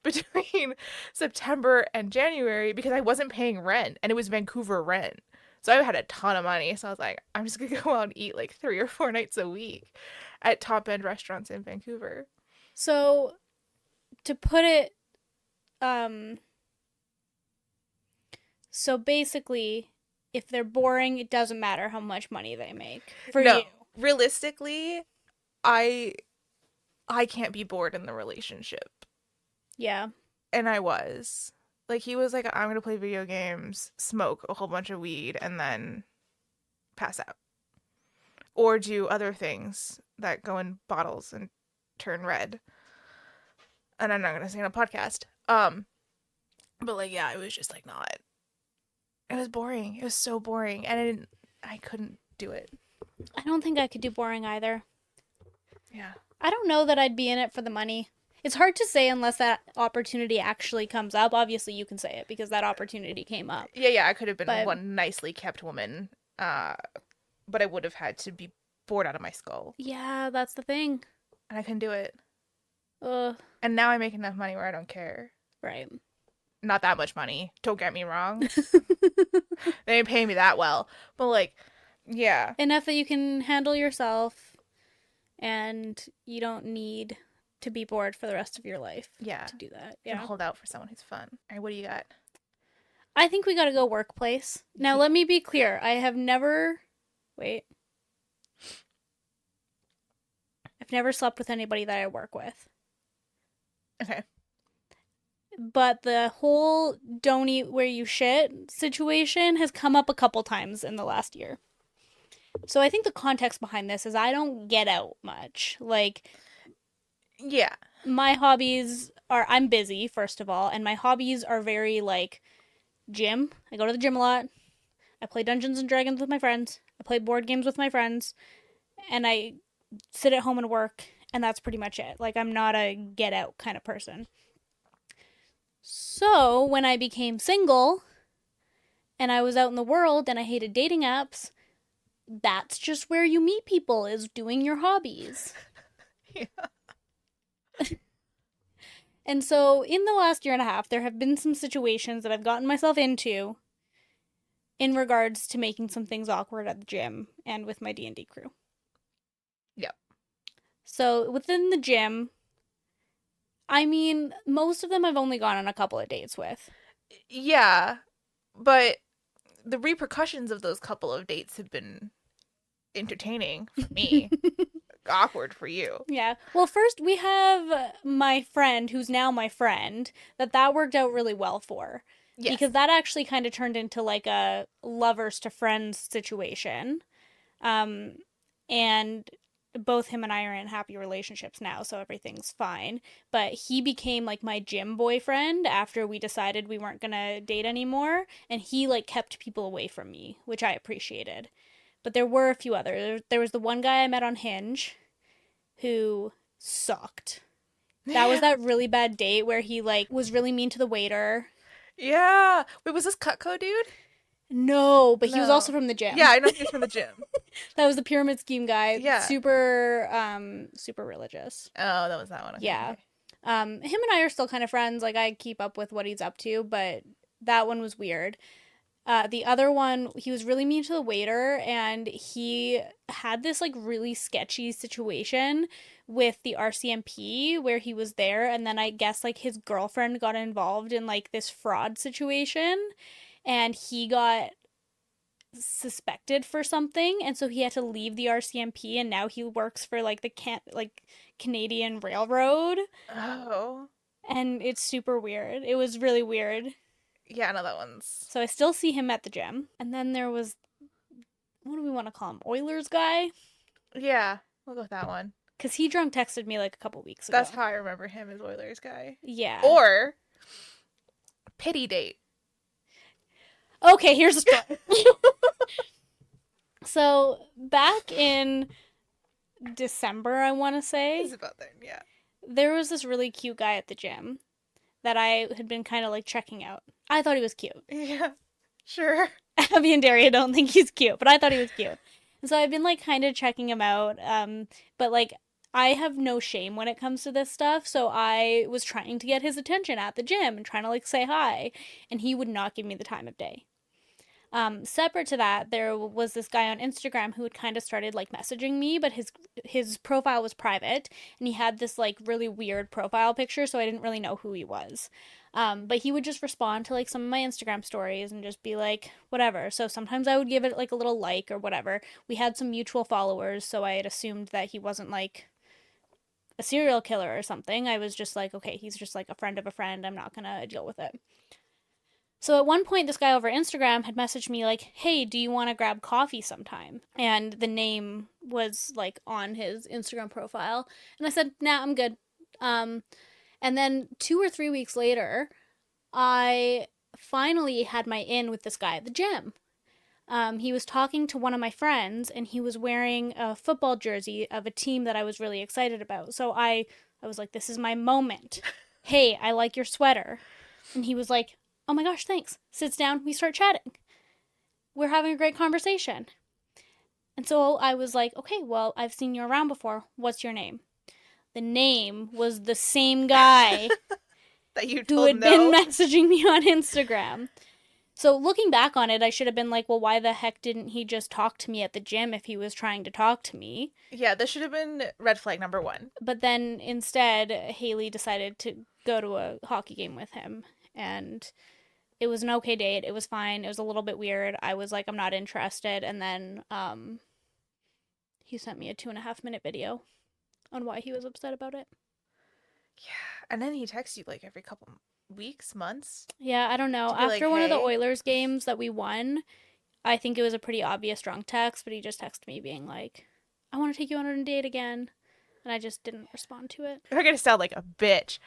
between September and January because I wasn't paying rent and it was Vancouver rent. So I had a ton of money. So I was like, I'm just going to go out and eat like 3 or 4 nights a week at top end restaurants in Vancouver. so to put it, um, so basically, if they're boring, it doesn't matter how much money they make for No, you. realistically, I I can't be bored in the relationship. Yeah. And I was. Like he was like, I'm gonna play video games, smoke a whole bunch of weed, and then pass out. Or do other things that go in bottles and turn red. And I'm not gonna say on a podcast. But like yeah, it was just like not. It was boring. It was so boring. And I couldn't do it. I don't think I could do boring either. Yeah. I don't know that I'd be in it for the money. It's hard to say unless that opportunity actually comes up. Obviously, you can say it because that opportunity came up. Yeah, I could have been But one nicely kept woman. But I would have had to be bored out of my skull. yeah, that's the thing. And I couldn't do it. Ugh, And now I make enough money where I don't care. right. Not that much money. Don't get me wrong. They ain't paying me that well. But like, yeah. Enough that you can handle yourself and you don't need to be bored for the rest of your life Yeah. to do that. You can Yeah. hold out for someone who's fun. All right, what do you got? I think we gotta go workplace. Now, let me be clear. I have never. Wait. I've never slept with anybody that I work with. Okay. But the whole don't eat where you shit situation has come up a couple times in the last year. So I think the context behind this is I don't get out much. Like, Yeah. my hobbies are, I'm busy, first of all, and my hobbies are very like gym. I go to the gym a lot. I play Dungeons and Dragons with my friends. I play board games with my friends. And I sit at home and work, and that's pretty much it. Like, I'm not a get out kind of person. So, when I became single and I was out in the world and I hated dating apps, that's just where you meet people, is doing your hobbies. Yeah. And so, in the last year and a half, there have been some situations that I've gotten myself into in regards to making some things awkward at the gym and with my D&D crew. Yep. So, within the gym, I mean, most of them I've only gone on a couple of dates with. Yeah. But the repercussions of those couple of dates have been entertaining for me. Awkward for you. Yeah. Well, first we have my friend, who's now my friend, that worked out really well for. Yes. Because that actually kind of turned into like a lovers to friends situation. And both him and I are in happy relationships now, so everything's fine. But he became like my gym boyfriend after we decided we weren't gonna date anymore, and he like kept people away from me, which I appreciated. But there were a few others. There was the one guy I met on Hinge who sucked. That was that really bad date where he like was really mean to the waiter. Yeah. Wait, was this Cutco dude? No, but he was No. also from the gym. Yeah, I know he was from the gym. That was the pyramid scheme guy. Yeah. Super religious. Oh, that was that one. Okay, Yeah. okay. Him and I are still kind of friends. Like I keep up with what he's up to, but that one was weird. The other one, he was really mean to the waiter, and he had this like really sketchy situation with the RCMP where he was there, and then I guess like his girlfriend got involved in like this fraud situation, and he got suspected for something, and so he had to leave the RCMP, and now he works for like the Canadian Railroad, Oh. and it's super weird. It was really weird. Yeah, no, that one's. So I still see him at the gym. And then there was, what do we want to call him? Oilers guy? Yeah, we'll go with that one. Because he drunk texted me like a couple weeks That's ago. how I remember him as Oilers guy. Yeah. Or pity date. Okay, here's the story. So back in December, I want to say, It's about there, yeah. there was this really cute guy at the gym that I had been kind of like checking out. I thought he was cute. Yeah, sure. Abby and Daria don't think he's cute, but I thought he was cute. And so I've been like kind of checking him out. But like I have no shame when it comes to this stuff, so I was trying to get his attention at the gym and trying to like say hi, and he would not give me the time of day. Separate to that, there was this guy on Instagram who had kind of started like messaging me, but his profile was private, and he had this like really weird profile picture, so I didn't really know who he was. But he would just respond to like some of my Instagram stories and just be like, whatever. So sometimes I would give it like a little like or whatever. We had some mutual followers, so I had assumed that he wasn't like a serial killer or something. I was just like, okay, he's just like a friend of a friend. I'm not gonna deal with it. So at one point, this guy over Instagram had messaged me like, "Hey, do you want to grab coffee sometime?" And the name was like on his Instagram profile, and I said, "Nah, I'm good." Um, and then 2 or 3 weeks later, I finally had my in with this guy at the gym. He was talking to one of my friends, and he was wearing a football jersey of a team that I was really excited about. So I was like, "This is my moment." Hey, I like your sweater. And he was like, "Oh my gosh, thanks." Sits down, we start chatting. We're having a great conversation. And so I was like, "Okay, well, I've seen you around before. What's your name?" The name was the same guy That you who told had been no. messaging me on Instagram. So looking back on it, I should have been like, well, why the heck didn't he just talk to me at the gym if he was trying to talk to me? Yeah, this should have been red flag number one. But then instead, Haley decided to go to a hockey game with him. And it was an okay date. It was fine. It was a little bit weird. I was like, I'm not interested. And then he sent me a 2.5 minute video on why he was upset about it. Yeah, and then he texts you like every couple weeks, months Yeah, I don't know. to be like, After one of the hey. Oilers games that we won, I think it was a pretty obvious drunk text, but he just texted me being like, I want to take you on a date again. And I just didn't respond to it. If I gonna sound like a bitch,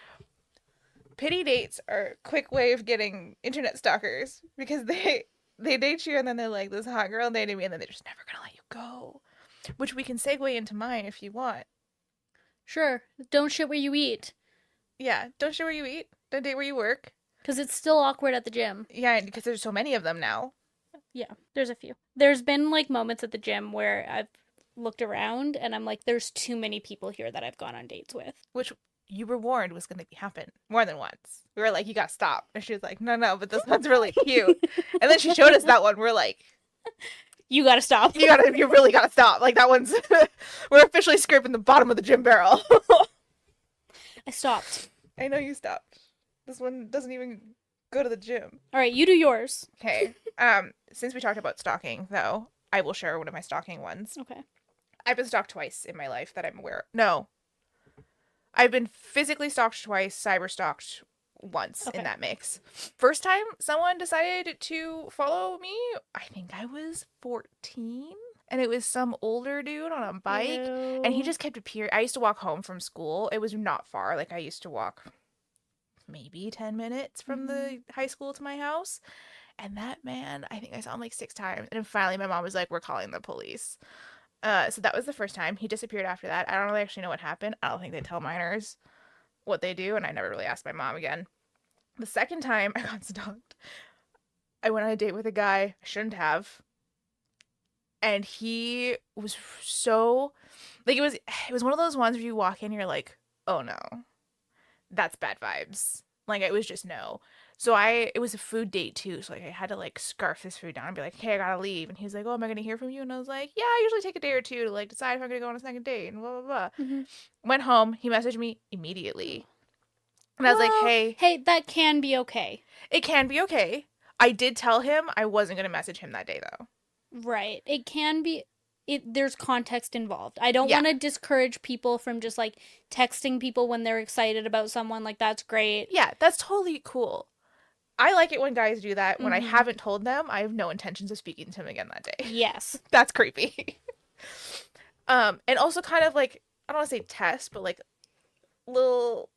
pity dates are a quick way of getting internet stalkers because they date you and then they're like, this hot girl dated me, and then they're just never gonna let you go. Which we can segue into mine if you want. Sure, don't shit where you eat. Yeah, don't show where you eat. Don't date where you work. Because it's still awkward at the gym. Yeah, because there's so many of them now. Yeah, there's a few. There's been like moments at the gym where I've looked around and I'm like, there's too many people here that I've gone on dates with. Which you were warned was going to happen more than once. We were like, you got to stop. And she was like, no, no, but this one's really cute. And then she showed us that one. We're like, You gotta stop. you really got to stop. Like that one's, we're officially scraping the bottom of the gym barrel. I stopped. I know you stopped. This one doesn't even go to the gym. All right, you do yours. Okay. Since we talked about stalking, though, I will share one of my stalking ones. Okay. I've been stalked twice in my life that I'm aware of. No, I've been physically stalked twice, cyber stalked once Okay. in that mix. First time someone decided to follow me, I think I was 14. And it was some older dude on a bike. Ew. And he just kept appearing. I used to walk home from school. It was not far. Like, I used to walk maybe 10 minutes from the high school to my house. And that man, I think I saw him like 6 times. And finally, my mom was like, we're calling the police. So that was the first time. He disappeared after that. I don't really actually know what happened. I don't think they tell minors what they do. And I never really asked my mom again. The second time I got stalked, I went on a date with a guy I shouldn't have. And he was so like it was one of those ones where you walk in and you're like, "Oh no. That's bad vibes." Like it was just no. So it was a food date too. So like I had to like scarf this food down and be like, "Hey, I gotta leave." And he's like, "Oh, am I gonna hear from you?" And I was like, "Yeah, I usually take a day or two to like decide if I'm gonna go on a second date and blah blah blah." Mm-hmm. Went home. He messaged me immediately, and I was like, Well, "Hey, hey, that can be okay. it can be okay." I did tell him I wasn't gonna message him that day though. Right. It can be there's context involved. I don't Yeah, want to discourage people from just like texting people when they're excited about someone, like that's great. yeah, that's totally cool. I like it when guys do that. When I Mhm. haven't told them, I have no intentions of speaking to him again that day. Yes. That's creepy. And also kind of like I don't want to say test, but like little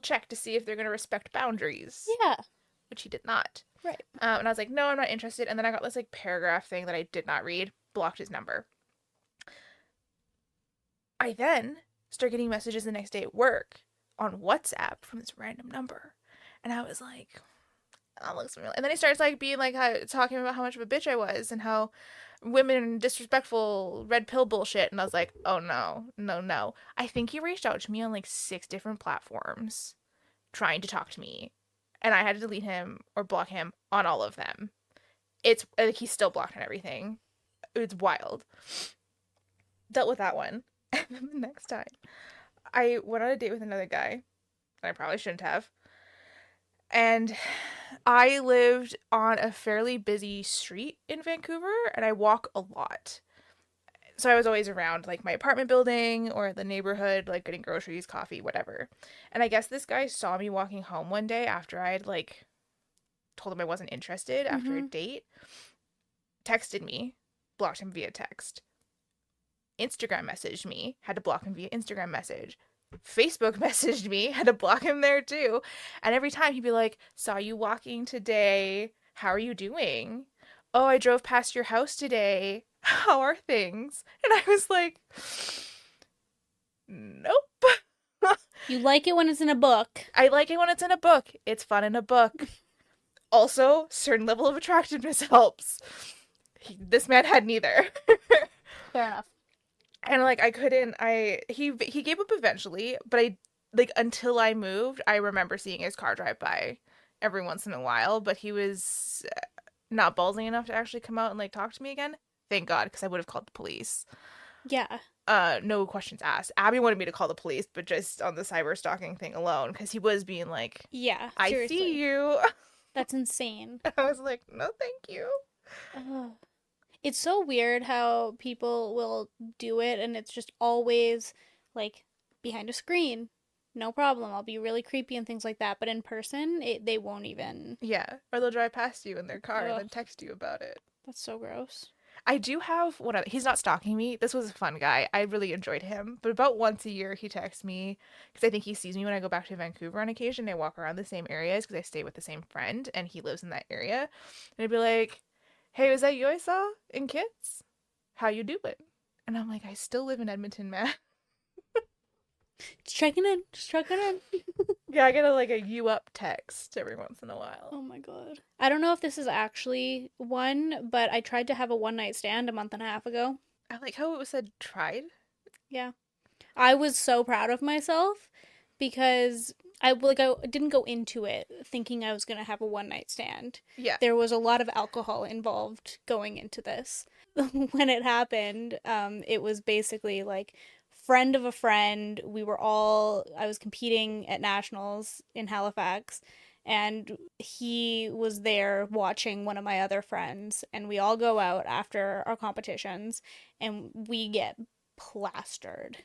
check to see if they're gonna respect boundaries, Yeah. which he did not. Right. And I was like, no, I'm not interested. And then I got this like paragraph thing that I did not read, blocked his number. I then start getting messages the next day at work on WhatsApp from this random number, and I was like, that looks familiar. And then he starts like being like talking about how much of a bitch I was and how women disrespectful red pill bullshit. And I was like, oh no, no, no. I think he reached out to me on like 6 different platforms trying to talk to me, and I had to delete him or block him on all of them. It's like he's still blocked on everything. It's wild. Dealt with that one. And then the next time, I went on a date with another guy, and I probably shouldn't have. And I lived on a fairly busy street in Vancouver, and I walk a lot. So I was always around like my apartment building or the neighborhood, like getting groceries, coffee, whatever. And I guess this guy saw me walking home one day after I'd like told him I wasn't interested after a Mhm. date, texted me, blocked him via text. Instagram messaged me, had to block him via Instagram message. Facebook messaged me, had to block him there too. And every time he'd be like, "Saw you walking today. How are you doing? Oh, I drove past your house today. How are things?" And I was like, "Nope." You like it when it's in a book. I like it when it's in a book. It's fun in a book. Also, certain level of attractiveness helps. This man had neither. Fair enough. And like I couldn't he gave up eventually, but I like until I moved, I remember seeing his car drive by every once in a while, but he was not ballsy enough to actually come out and like talk to me again. Thank God, because I would have called the police. Yeah. No questions asked. Abby wanted me to call the police, but just on the cyber stalking thing alone, because he was being like, Yeah. "I see Seriously. you." That's insane. I was like, "No, thank you." Ugh. It's so weird how people will do it and it's just always like behind a screen. No problem. I'll be really creepy and things like that, but in person, they won't even. Yeah, or they'll drive past you in their car and Ugh, then text you about it. that's so gross. I do have one other. He's not stalking me. This was a fun guy. I really enjoyed him. But about once a year, he texts me because I think he sees me when I go back to Vancouver on occasion. I walk around the same areas because I stay with the same friend and he lives in that area. And I'd be like, "Hey, was that you I saw in Kits? How you doing?" And I'm like, "I still live in Edmonton, man." Just checking in. Just checking in. Yeah, I get a you up text every once in a while. Oh my god. I don't know if this is actually one, but I tried to have a one night stand a month and a half ago. I like how it was said tried. Yeah. I was so proud of myself because I didn't go into it thinking I was going to have a one night stand. Yeah. There was a lot of alcohol involved going into this. When it happened, it was basically like friend of a friend. I was competing at nationals in Halifax and he was there watching one of my other friends and we all go out after our competitions and we get plastered.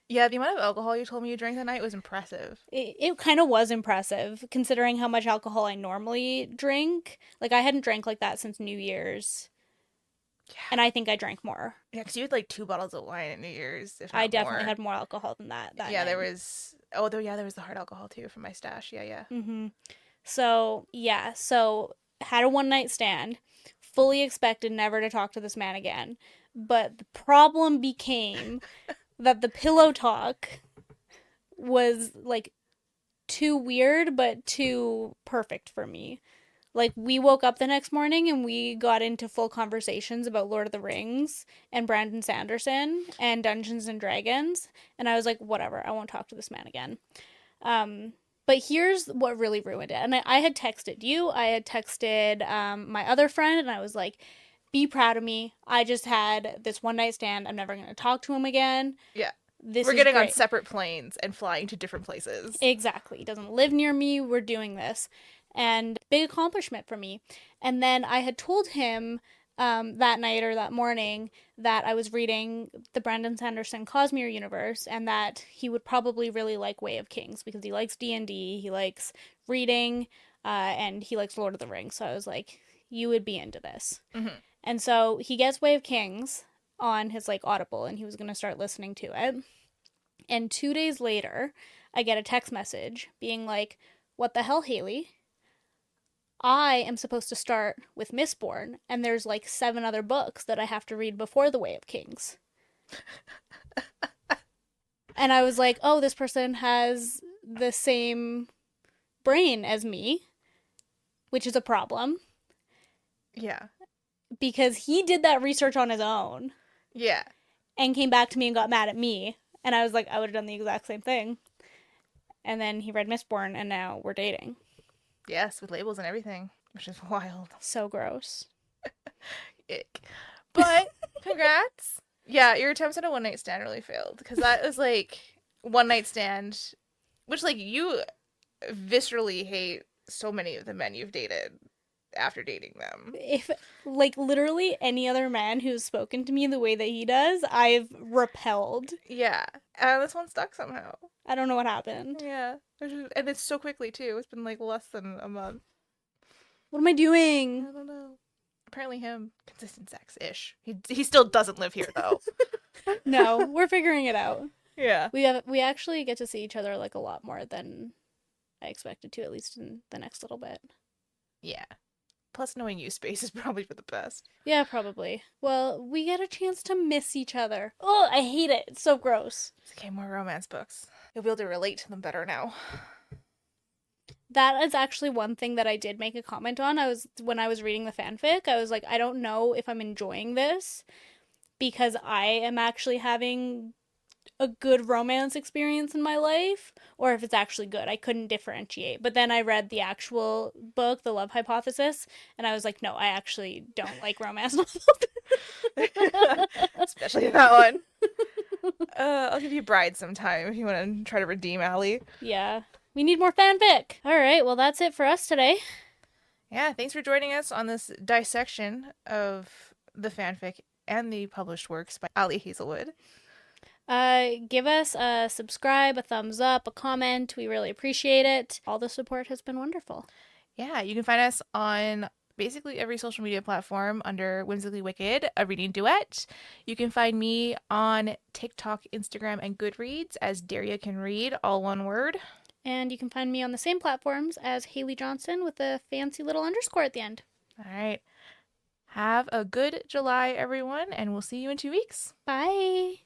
Yeah, the amount of alcohol you told me you drank that night was impressive. It kind of was impressive considering how much alcohol I normally drink. Like I hadn't drank like that since New Year's, and Yeah. I think I drank more. Yeah, because you had like 2 bottles of wine at New Year's, if I not definitely more. had more alcohol than that Yeah, there night. was. Oh, there was the hard alcohol too from my stash. Yeah, yeah. So, yeah, so had a one night stand, fully expected never to talk to this man again. But the problem became that the pillow talk was like too weird but too perfect for me. Like, we woke up the next morning and we got into full conversations about Lord of the Rings and Brandon Sanderson and Dungeons and Dragons. And I was like, whatever, I won't talk to this man again. Um, but here's what really ruined it. And I had texted you, I had texted my other friend, and I was like, be proud of me. I just had this one night stand. I'm never going to talk to him again. Yeah. This We're is getting on great. separate planes and flying to different places. Exactly. He doesn't live near me. We're doing this. And big accomplishment for me. And then I had told him that night or that morning that I was reading the Brandon Sanderson Cosmere universe and that he would probably really like Way of Kings because he likes D&D, he likes reading, and he likes Lord of the Rings. So I was like, you would be into this. Mm-hmm. And so he gets Way of Kings on his like Audible and he was going to start listening to it. And 2 days later, I get a text message being like, what the hell, Haley? I am supposed to start with Mistborn, and there's like 7 other books that I have to read before The Way of Kings. And I was like, oh, this person has the same brain as me, which is a problem Yeah. because he did that research on his own Yeah. and came back to me and got mad at me. And I was like, I would have done the exact same thing. And then he read Mistborn, and now we're dating. Yes, with labels and everything, which is wild. So gross. Ick. But congrats. Yeah, your attempts at a one night stand really failed because that was like one night stand, which like you viscerally hate so many of the men you've dated after dating them. If, like, literally any other man who's spoken to me the way that he does, I've repelled. Yeah, this one stuck somehow. I don't know what happened. Yeah, and it's so quickly too. It's been like less than a month. What am I doing? I don't know. Apparently, him consistent sex ish. He still doesn't live here though. No, we're figuring it out. Yeah. We actually get to see each other like a lot more than I expected to, at least in the next little bit. Yeah. Plus, knowing you space is probably for the best. Yeah, probably. Well, we get a chance to miss each other. Oh, I hate it. It's so gross. It's okay, more romance books. You'll be able to relate to them better now. That is actually one thing that I did make a comment on. When I was reading the fanfic, I was like, I don't know if I'm enjoying this because I am actually having a good romance experience in my life or if it's actually good. I couldn't differentiate. But then I read the actual book, The Love Hypothesis, and I was like, no, I actually don't like romance novels. Especially that one. I'll give you Bride sometime if you want to try to redeem Allie. Yeah. We need more fanfic. All right, well, that's it for us today. Yeah, thanks for joining us on this dissection of the fanfic and the published works by Allie Hazelwood. Give us a subscribe, a thumbs up, a comment. We really appreciate it. All the support has been wonderful. Yeah, you can find us on basically every social media platform under Whimsically Wicked, a reading duet. You can find me on TikTok, Instagram, and Goodreads as Daria Can Read, all one word. And you can find me on the same platforms as Haley Johnson with a fancy little underscore at the end. All right. Have a good July, everyone, and we'll see you in 2 weeks. Bye.